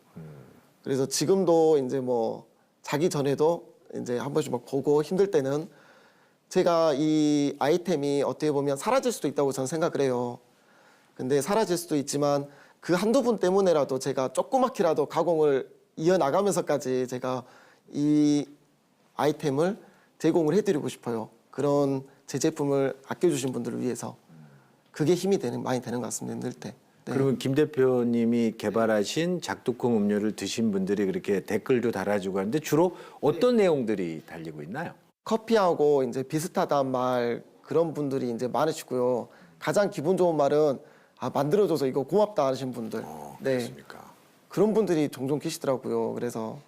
그래서 지금도 이제 뭐 자기 전에도 이제 한 번씩 막 보고 힘들 때는 제가 이 아이템이 어떻게 보면 사라질 수도 있다고 저는 생각을 해요. 근데 사라질 수도 있지만 그 한두 분 때문에라도 제가 조그맣게라도 가공을 이어나가면서까지 제가 이 아이템을 제공을 해드리고 싶어요. 그런 제 제품을 아껴주신 분들을 위해서. 그게 힘이 많이 되는 것 같습니다. 힘들 때. 네. 그러면 김 대표님이 개발하신 작두콩 음료를 드신 분들이 그렇게 댓글도 달아주고 하는데 주로 어떤 내용들이 달리고 있나요? 커피하고 이제 비슷하단 말 그런 분들이 이제 많으시고요. 가장 기분 좋은 말은 만들어줘서 이거 고맙다 하시는 분들. 그렇습니까? 그런 분들이 종종 계시더라고요. 그래서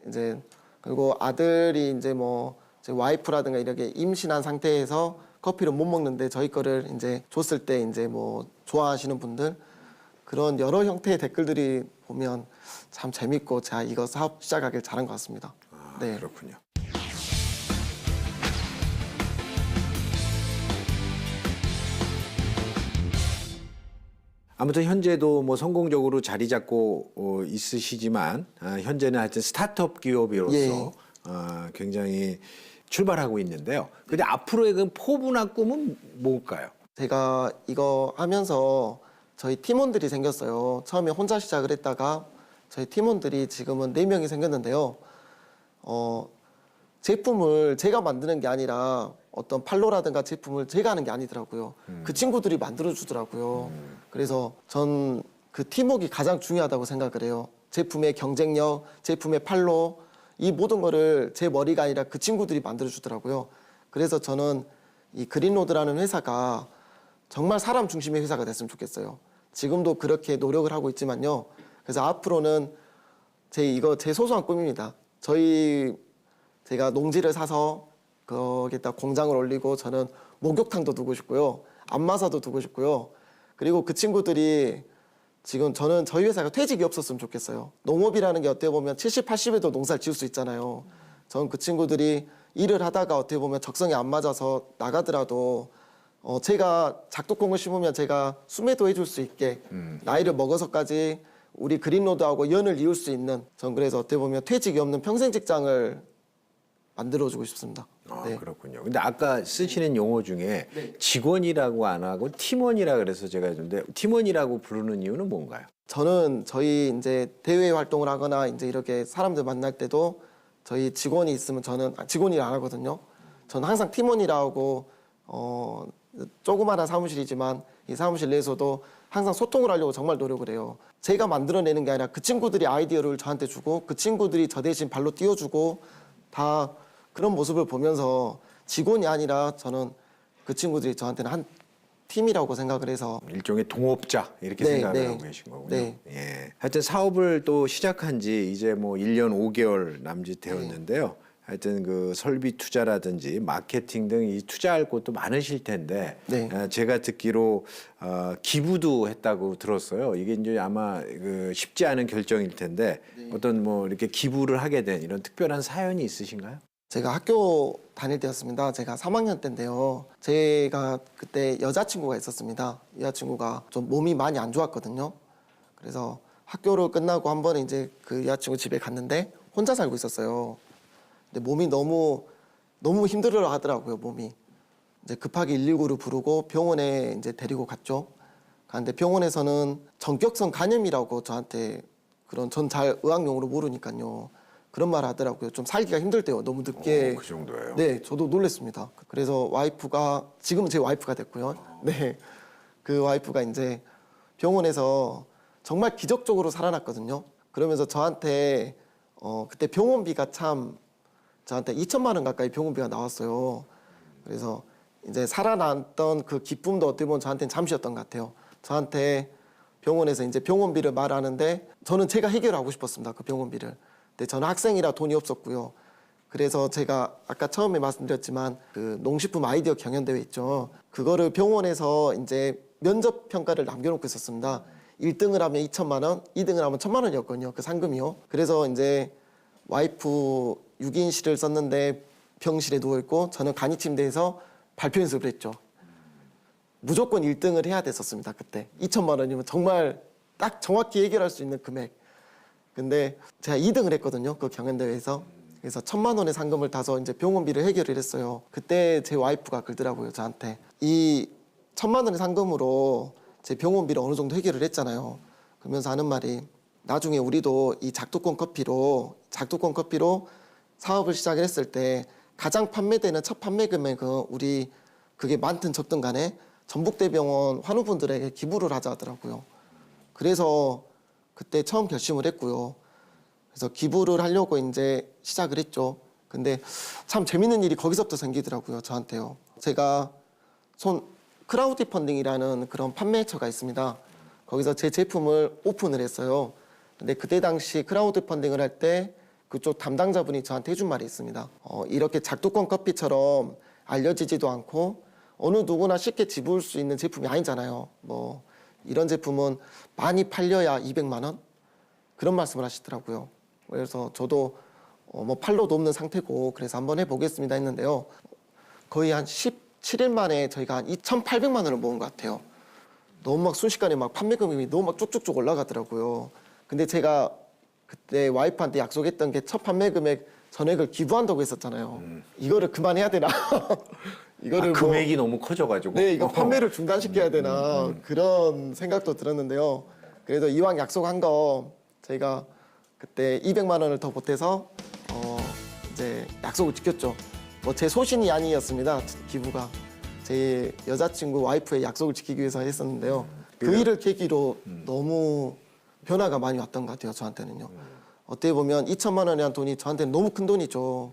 이제 그리고 아들이 이제 뭐 제 와이프라든가 이렇게 임신한 상태에서 커피를 못 먹는데 저희 거를 이제 줬을 때 이제 뭐 좋아하시는 분들 그런 여러 형태의 댓글들이 보면 참 재밌고 제가 이거 사업 시작하길 잘한 것 같습니다. 네. 그렇군요. 아무튼 현재도 뭐 성공적으로 자리 잡고 있으시지만 현재는 하여튼 스타트업 기업으로서 예. 굉장히 출발하고 있는데요. 근데 앞으로의 그 포부나 꿈은 뭘까요? 제가 이거 하면서 저희 팀원들이 생겼어요. 처음에 혼자 시작을 했다가 저희 팀원들이 지금은 4명이 생겼는데요. 제품을 제가 만드는 게 아니라 어떤 판로라든가 제품을 제가 하는 게 아니더라고요. 그 친구들이 만들어주더라고요. 그래서 전 그 팀워크가 가장 중요하다고 생각을 해요. 제품의 경쟁력, 제품의 판로 이 모든 거를 제 머리가 아니라 그 친구들이 만들어주더라고요. 그래서 저는 이 그린로드라는 회사가 정말 사람 중심의 회사가 됐으면 좋겠어요. 지금도 그렇게 노력을 하고 있지만요. 그래서 앞으로는 제 소소한 꿈입니다. 제가 농지를 사서 거기다 공장을 올리고 저는 목욕탕도 두고 싶고요. 안마사도 두고 싶고요. 그리고 그 친구들이 지금 저는 저희 회사가 퇴직이 없었으면 좋겠어요. 농업이라는 게 어떻게 보면 70, 80에도 농사를 지을 수 있잖아요. 저는 그 친구들이 일을 하다가 어떻게 보면 적성에 안 맞아서 나가더라도 제가 작두콩을 심으면 제가 수매도 해줄 수 있게 나이를 먹어서까지 우리 그린로드하고 연을 이을 수 있는 전 그래서 어떻게 보면 퇴직이 없는 평생 직장을 만들어주고 싶습니다. 네. 그렇군요. 근데 아까 쓰시는 용어 중에 직원이라고 안 하고 팀원이라 그래서 제가 했는데 팀원이라고 부르는 이유는 뭔가요? 저는 저희 이제 대외 활동을 하거나 이제 이렇게 사람들 만날 때도 저희 직원이 있으면 저는 직원일 안 하거든요. 저는 항상 팀원이라고 조그마한 사무실이지만 이 사무실 내에서도 항상 소통을 하려고 정말 노력을 해요. 제가 만들어내는 게 아니라 그 친구들이 아이디어를 저한테 주고 그 친구들이 저 대신 발로 뛰어주고 다 그런 모습을 보면서 직원이 아니라 저는 그 친구들이 저한테는 한 팀이라고 생각을 해서 일종의 동업자 이렇게 네, 생각을 네. 하고 계신 거군요. 네. 예. 하여튼 사업을 또 시작한 지 이제 뭐 1년 5개월 남짓 되었는데요. 하여튼 그 설비 투자라든지 마케팅 등 이 투자할 곳도 많으실 텐데 네. 제가 듣기로 기부도 했다고 들었어요. 이게 이제 아마 그 쉽지 않은 결정일 텐데 어떤 뭐 이렇게 기부를 하게 된 이런 특별한 사연이 있으신가요? 제가 학교 다닐 때였습니다. 제가 3학년 때인데요. 제가 그때 여자친구가 있었습니다. 여자친구가 좀 몸이 많이 안 좋았거든요. 그래서 학교를 끝나고 한 번에 이제 그 여자친구 집에 갔는데 혼자 살고 있었어요. 근데 몸이 너무 힘들어 하더라고요, 몸이. 이제 급하게 119를 부르고 병원에 이제 데리고 갔죠. 갔는데 병원에서는 전격성 간염이라고 저한테 전 잘 의학용어로 모르니까요. 그런 말 하더라고요. 좀 살기가 힘들대요. 너무 늦게. 그 정도예요. 네, 저도 놀랐습니다. 그래서 와이프가 지금은 제 와이프가 됐고요. 네, 그 와이프가 이제 병원에서 정말 기적적으로 살아났거든요. 그러면서 저한테 그때 병원비가 참 저한테 2천만 원 가까이 병원비가 나왔어요. 그래서 이제 살아났던 그 기쁨도 어떻게 보면 저한테는 잠시였던 것 같아요. 저한테 병원에서 이제 병원비를 말하는데 저는 제가 해결하고 싶었습니다. 그 병원비를. 근데 저는 학생이라 돈이 없었고요. 그래서 제가 아까 처음에 말씀드렸지만 그 농식품 아이디어 경연대회 있죠. 그거를 병원에서 이제 면접 평가를 남겨놓고 있었습니다. 1등을 하면 2천만 원, 2등을 하면 1천만 원이었거든요. 그 상금이요. 그래서 이제 와이프 6인실을 썼는데 병실에 누워있고 저는 간이침대에서 발표 연습을 했죠. 무조건 1등을 해야 됐었습니다. 그때 2천만 원이면 정말 딱 정확히 해결할 수 있는 금액. 근데 제가 2등을 했거든요. 그 경연대회에서. 그래서 1천만 원의 상금을 타서 이제 병원비를 해결을 했어요. 그때 제 와이프가 그러더라고요. 저한테. 이 1천만 원의 상금으로 제 병원비를 어느 정도 해결을 했잖아요. 그러면서 하는 말이 나중에 우리도 이 작두권 커피로 사업을 시작을 했을 때 가장 판매되는 첫 판매 금액은 우리 그게 많든 적든 간에 전북대병원 환우분들에게 기부를 하자 하더라고요. 그래서 그때 처음 결심을 했고요. 그래서 기부를 하려고 이제 시작을 했죠. 근데 참 재밌는 일이 거기서부터 생기더라고요. 저한테요. 제가 크라우디 펀딩이라는 그런 판매처가 있습니다. 거기서 제 제품을 오픈을 했어요. 근데 그때 당시 크라우드 펀딩을 할 때 그쪽 담당자분이 저한테 해준 말이 있습니다. 이렇게 작두권 커피처럼 알려지지도 않고 어느 누구나 쉽게 집을 수 있는 제품이 아니잖아요. 뭐 이런 제품은 많이 팔려야 200만 원? 그런 말씀을 하시더라고요. 그래서 저도 뭐 팔로도 없는 상태고 그래서 한번 해보겠습니다 했는데요. 거의 한 17일 만에 저희가 한 2,800만 원을 모은 것 같아요. 너무 막 순식간에 막 판매 금액이 너무 막 쭉쭉쭉 올라가더라고요. 근데 제가 그때 와이프한테 약속했던 게 첫 판매 금액 전액을 기부한다고 했었잖아요. 이거를 그만해야 되나? 이거를 금액이 너무 커져가지고. 네, 이거 판매를 중단시켜야 되나 그런 생각도 들었는데요. 그래도 이왕 약속한 거 저희가 그때 200만 원을 더 보태서 이제 약속을 지켰죠. 뭐 제 소신이 아니었습니다. 기부가 제 여자친구 와이프의 약속을 지키기 위해서 했었는데요. 그 일을 계기로 너무 변화가 많이 왔던 것 같아요. 저한테는요. 어떻게 보면 2천만 원이라는 돈이 저한테는 너무 큰 돈이죠.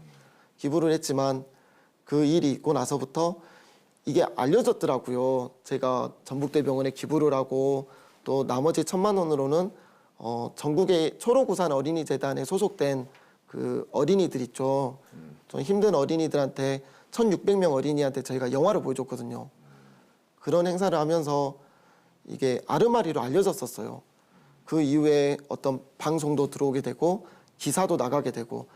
기부를 했지만 그 일이 있고 나서부터 이게 알려졌더라고요. 제가 전북대병원에 기부를 하고 또 나머지 1천만 원으로는 전국의 초록우산 어린이재단에 소속된 그 어린이들 있죠. 좀 힘든 어린이들한테 1,600명 어린이한테 저희가 영화를 보여줬거든요. 그런 행사를 하면서 이게 아르마리로 알려졌었어요. 그 이후에 어떤 방송도 들어오게 되고 기사도 나가게 되고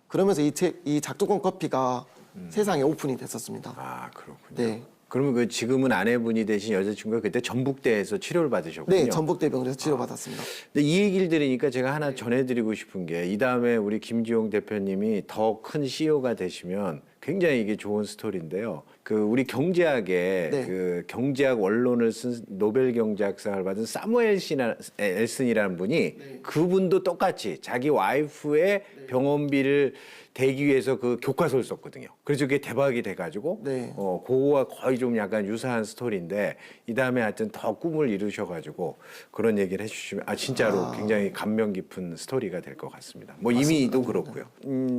그러면서 이 작두권 커피가 세상에 오픈이 됐었습니다. 아, 그렇군요. 네. 그러면 그 지금은 아내분이 되신 여자친구가 그때 전북대에서 치료를 받으셨군요. 네, 전북대병원에서 치료받았습니다. 근데 이 얘기를 들으니까 제가 하나 전해드리고 싶은 게 이 다음에 우리 김지용 대표님이 더 큰 CEO가 되시면 굉장히 이게 좋은 스토리인데요. 그 우리 경제학에 네. 그 경제학 원론을 쓴 노벨 경제학상을 받은 사무엘 엘슨이라는 분이 그분도 똑같이 자기 와이프의 병원비를 대기 위해서 그 교과서를 썼거든요. 그래서 그게 대박이 돼가지고 네. 그거와 거의 좀 약간 유사한 스토리인데 이 다음에 하여튼 더 꿈을 이루셔가지고 그런 얘기를 해주시면 진짜로 굉장히 감명 깊은 스토리가 될 것 같습니다. 뭐 이미도 그렇고요.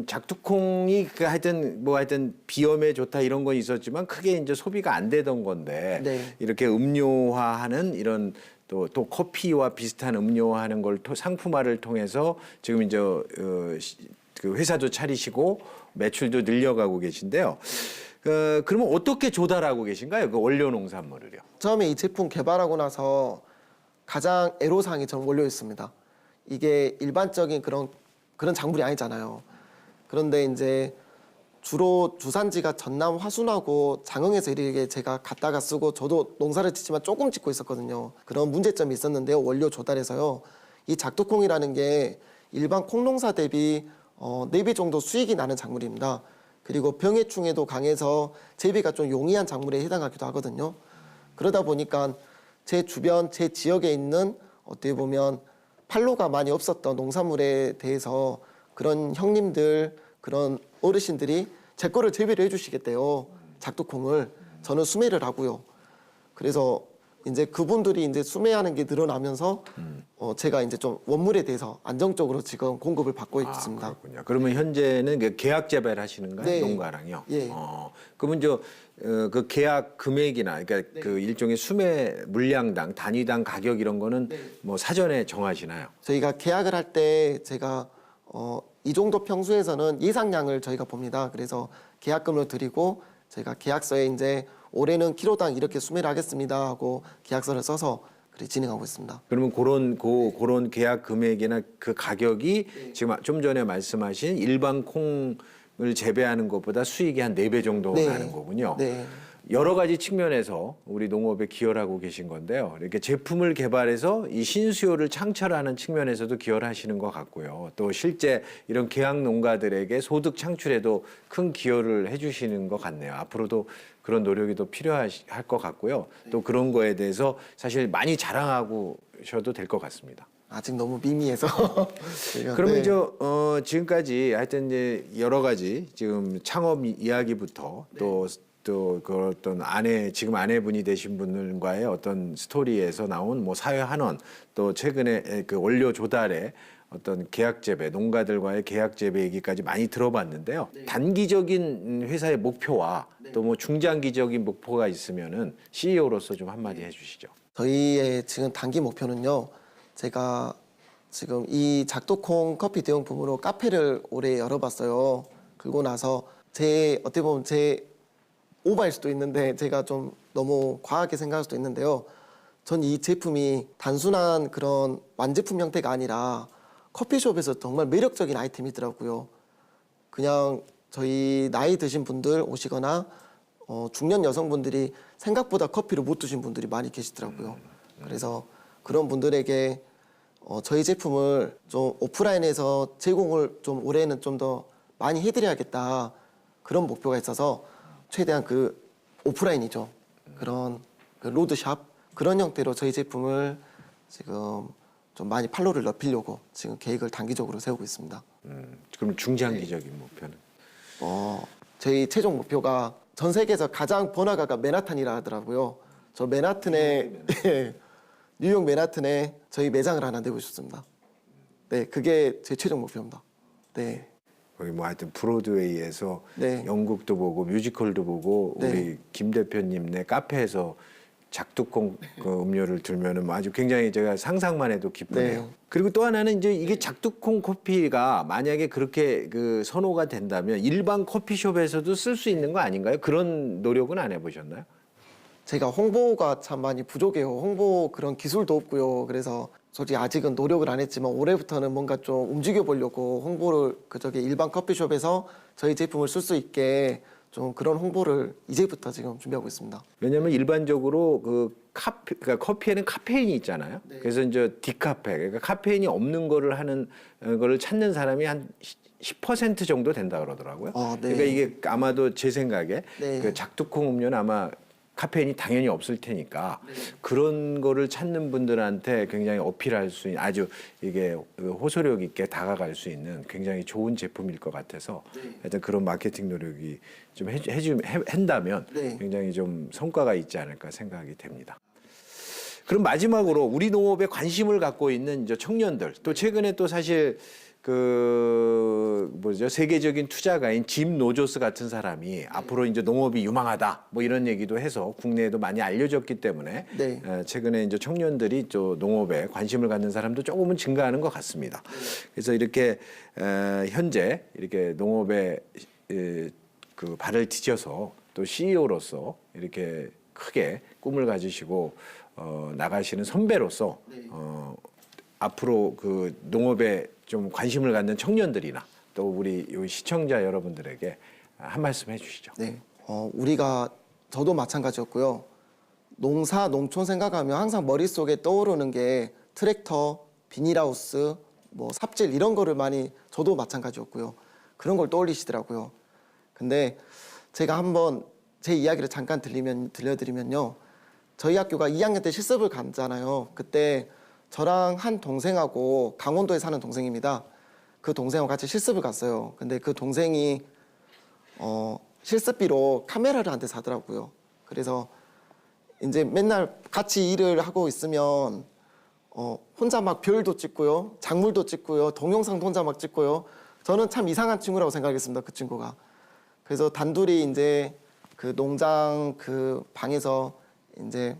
작두콩이 그 하여튼 비염에 좋다 이런 건 있었지만 크게 이제 소비가 안 되던 건데 네. 이렇게 음료화하는 이런 또 커피와 비슷한 음료화하는 걸 상품화를 통해서 지금 이제 그 회사도 차리시고 매출도 늘려가고 계신데요. 그러면 어떻게 조달하고 계신가요? 그 원료 농산물을요? 처음에 이 제품 개발하고 나서 가장 애로사항이 저는 원료였습니다. 이게 일반적인 그런 작물이 아니잖아요. 그런데 이제 주로 주산지가 전남 화순하고 장흥에서 이렇게 제가 갖다가 쓰고 저도 농사를 짓지만 조금 짓고 있었거든요. 그런 문제점이 있었는데요. 원료 조달에서요. 이 작두콩이라는 게 일반 콩농사 대비 4배 정도 수익이 나는 작물입니다. 그리고 병해충에도 강해서 재배가 좀 용이한 작물에 해당하기도 하거든요. 그러다 보니까 제 주변, 제 지역에 있는 어떻게 보면 판로가 많이 없었던 농산물에 대해서 그런 형님들, 그런 어르신들이 제 거를 재배를 해주시겠대요. 작두콩을. 저는 수매를 하고요. 그래서 이제 그분들이 이제 수매하는 게 늘어나면서 제가 이제 좀 원물에 대해서 안정적으로 지금 공급을 받고 있습니다. 그렇군요. 그러면 현재는 그 계약 재배를 하시는가요? 네. 농가랑요? 예. 그러면 그 계약 금액이나 그러니까 그 일종의 수매 물량당 단위당 가격 이런 거는 뭐 사전에 정하시나요? 저희가 계약을 할 때 제가 이 정도 평수에서는 예상량을 저희가 봅니다. 그래서 계약금을 드리고 저희가 계약서에 이제 올해는 키로당 이렇게 수매를 하겠습니다 하고 계약서를 써서 그렇게 진행하고 있습니다. 그러면 그런 계약 금액이나 그 가격이 지금 좀 전에 말씀하신 일반 콩을 재배하는 것보다 수익이 한 4배 정도 네. 나는 거군요. 네. 여러 가지 측면에서 우리 농업에 기여를 하고 계신 건데요. 이렇게 제품을 개발해서 이 신수요를 창출하는 측면에서도 기여를 하시는 것 같고요. 또 실제 이런 계약 농가들에게 소득 창출에도 큰 기여를 해주시는 것 같네요. 앞으로도 그런 노력이 더 필요할 것 같고요. 또 그런 거에 대해서 사실 많이 자랑하셔도 될 것 같습니다. 아직 너무 미미해서. 제가, 그러면 네. 지금까지 하여튼 이제 여러 가지 지금 창업 이야기부터 또 그 어떤 지금 아내분이 되신 분들과의 어떤 스토리에서 나온 뭐 사회 환원 또 최근에 그 원료 조달에 어떤 계약 재배 농가들과의 계약 재배 얘기까지 많이 들어봤는데요. 단기적인 회사의 목표와 또 뭐 중장기적인 목표가 있으면은 CEO로서 좀 한마디 해주시죠. 저희의 지금 단기 목표는요. 제가 지금 이 작두콩 커피 대용품으로 카페를 올해 열어봤어요. 그러고 나서 어떻게 보면 제 오버일 수도 있는데 제가 좀 너무 과하게 생각할 수도 있는데요. 전 이 제품이 단순한 그런 완제품 형태가 아니라 커피숍에서 정말 매력적인 아이템이더라고요. 그냥 저희 나이 드신 분들 오시거나 중년 여성분들이 생각보다 커피를 못 드신 분들이 많이 계시더라고요. 그래서 그런 분들에게 저희 제품을 좀 오프라인에서 제공을 좀 올해는 좀 더 많이 해드려야겠다. 그런 목표가 있어서 최대한 그 오프라인이죠. 그런 그 로드샵 그런 형태로 저희 제품을 지금 좀 많이 판로를 넓히려고 지금 계획을 단기적으로 세우고 있습니다. 그럼 중장기적인 목표는? 저희 최종 목표가 전 세계에서 가장 번화가가 맨하탄이라 하더라고요. 저 맨하탄에 뉴욕 맨하탄에 저희 매장을 하나 내고 싶습니다. 네, 그게 제 최종 목표입니다. 네. 거기 뭐 하여튼 브로드웨이에서 네. 연극도 보고 뮤지컬도 보고 네. 우리 김 대표님네 카페에서 작두콩 그 음료를 들면은 뭐 아주 굉장히 제가 상상만 해도 기쁘네요. 네. 그리고 또 하나는 이제 이게 작두콩 커피가 만약에 그렇게 그 선호가 된다면 일반 커피숍에서도 쓸 수 있는 거 아닌가요? 그런 노력은 안 해보셨나요? 제가 홍보가 참 많이 부족해요. 홍보 그런 기술도 없고요. 그래서 솔직히 아직은 노력을 안 했지만 올해부터는 뭔가 좀 움직여 보려고 홍보를 일반 커피숍에서 저희 제품을 쓸 수 있게 좀 그런 홍보를 이제부터 지금 준비하고 있습니다. 왜냐하면 일반적으로 그러니까 커피에는 카페인이 있잖아요. 네. 그래서 이제 디카페, 그러니까 카페인이 없는 거를 하는 거를 찾는 사람이 한 10% 정도 된다 그러더라고요. 네. 그러니까 이게 아마도 제 생각에 네. 그 작두콩 음료는 아마 카페인이 당연히 없을 테니까 그런 거를 찾는 분들한테 굉장히 어필할 수 있는 아주 이게 호소력 있게 다가갈 수 있는 굉장히 좋은 제품일 것 같아서 하여튼 그런 마케팅 노력이 좀 한다면 네. 굉장히 좀 성과가 있지 않을까 생각이 됩니다. 그럼 마지막으로 우리 농업에 관심을 갖고 있는 이제 청년들 또 최근에 또 사실 그 뭐죠 세계적인 투자가인 짐 노조스 같은 사람이 앞으로 이제 농업이 유망하다 뭐 이런 얘기도 해서 국내에도 많이 알려졌기 때문에 네. 최근에 이제 청년들이 또 농업에 관심을 갖는 사람도 조금은 증가하는 것 같습니다. 그래서 이렇게 현재 이렇게 농업에 그 발을 디뎌서 또 CEO로서 이렇게 크게 꿈을 가지시고 나가시는 선배로서 앞으로 그 농업에 좀 관심을 갖는 청년들이나 또 우리 요 시청자 여러분들에게 한 말씀 해주시죠. 네, 저도 마찬가지였고요. 농사, 농촌 생각하면 항상 머릿속에 떠오르는 게 트랙터, 비닐하우스, 뭐 삽질 이런 거를 많이 저도 마찬가지였고요. 그런 걸 떠올리시더라고요. 근데 제가 한번 제 이야기를 잠깐 들려드리면요. 저희 학교가 2학년 때 실습을 갔잖아요. 그때 저랑 한 동생하고 강원도에 사는 동생입니다. 그 동생하고 같이 실습을 갔어요. 근데 그 동생이 실습비로 카메라를 한 대 사더라고요. 그래서 이제 맨날 같이 일을 하고 있으면 혼자 막 별도 찍고요, 작물도 찍고요, 동영상도 혼자 막 찍고요. 저는 참 이상한 친구라고 생각했습니다. 그 친구가. 그래서 단둘이 이제 그 농장 그 방에서 이제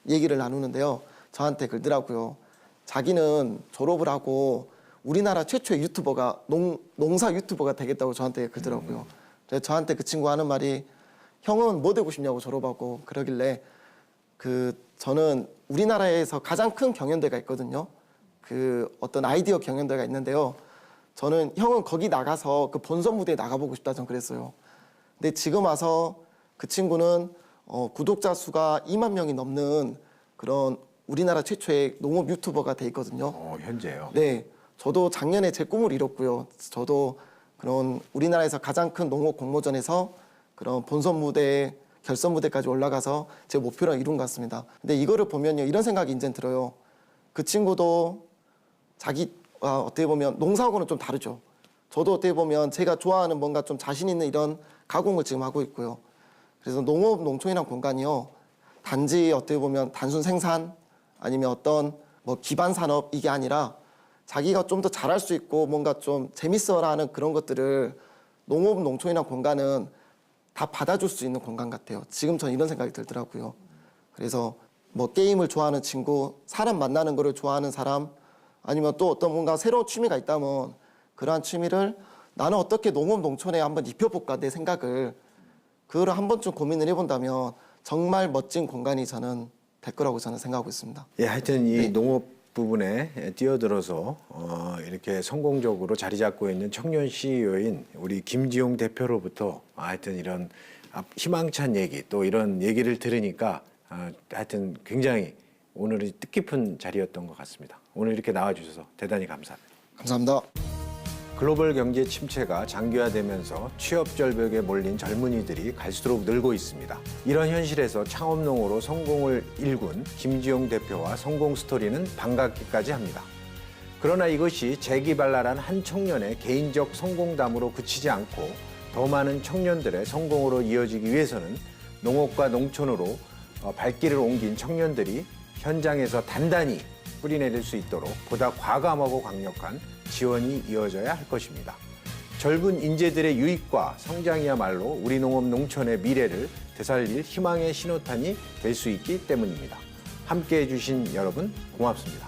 얘기를 나누는데요. 저한테 그러더라고요. 자기는 졸업을 하고 우리나라 최초의 유튜버가 농사 유튜버가 되겠다고 저한테 그러더라고요. 그래서 저한테 그 친구 하는 말이 형은 뭐 되고 싶냐고 졸업하고 그러길래 저는 우리나라에서 가장 큰 경연대가 있거든요. 그 어떤 아이디어 경연대가 있는데요. 저는 형은 거기 나가서 그 본선 무대에 나가보고 싶다 전 그랬어요. 근데 지금 와서 그 친구는 구독자 수가 2만 명이 넘는 그런 우리나라 최초의 농업 유튜버가 돼 있거든요. 현재요? 네, 저도 작년에 제 꿈을 이뤘고요. 저도 그런 우리나라에서 가장 큰 농업 공모전에서 그런 본선 무대, 결선 무대까지 올라가서 제 목표를 이룬 것 같습니다. 근데 이거를 보면요, 이런 생각이 이제 들어요. 그 친구도 자기가 어떻게 보면 농사하고는 좀 다르죠. 저도 어떻게 보면 제가 좋아하는 뭔가 좀 자신 있는 이런 가공을 지금 하고 있고요. 그래서 농업, 농촌이란 공간이요. 단지 어떻게 보면 단순 생산 아니면 어떤 뭐 기반 산업 이게 아니라 자기가 좀 더 잘할 수 있고 뭔가 좀 재밌어라는 그런 것들을 농업, 농촌이란 공간은 다 받아줄 수 있는 공간 같아요. 지금 전 이런 생각이 들더라고요. 그래서 뭐 게임을 좋아하는 친구, 사람 만나는 거를 좋아하는 사람 아니면 또 어떤 뭔가 새로운 취미가 있다면 그러한 취미를 나는 어떻게 농업, 농촌에 한번 입혀볼까 내 생각을 그거를 한 번쯤 고민을 해본다면 정말 멋진 공간이 저는 될 거라고 저는 생각하고 있습니다. 예, 하여튼 이 농업 부분에 뛰어들어서 이렇게 성공적으로 자리 잡고 있는 청년 CEO인 우리 김지용 대표로부터 하여튼 이런 희망찬 얘기 또 이런 얘기를 들으니까 하여튼 굉장히 오늘이 뜻깊은 자리였던 것 같습니다. 오늘 이렇게 나와주셔서 대단히 감사합니다. 감사합니다. 글로벌 경제 침체가 장기화되면서 취업 절벽에 몰린 젊은이들이 갈수록 늘고 있습니다. 이런 현실에서 창업농으로 성공을 일군 김지용 대표와 성공 스토리는 반갑기까지 합니다. 그러나 이것이 재기발랄한 한 청년의 개인적 성공담으로 그치지 않고 더 많은 청년들의 성공으로 이어지기 위해서는 농업과 농촌으로 발길을 옮긴 청년들이 현장에서 단단히 뿌리내릴 수 있도록 보다 과감하고 강력한 지원이 이어져야 할 것입니다. 젊은 인재들의 유익과 성장이야말로 우리 농업 농촌의 미래를 되살릴 희망의 신호탄이 될 수 있기 때문입니다. 함께해 주신 여러분 고맙습니다.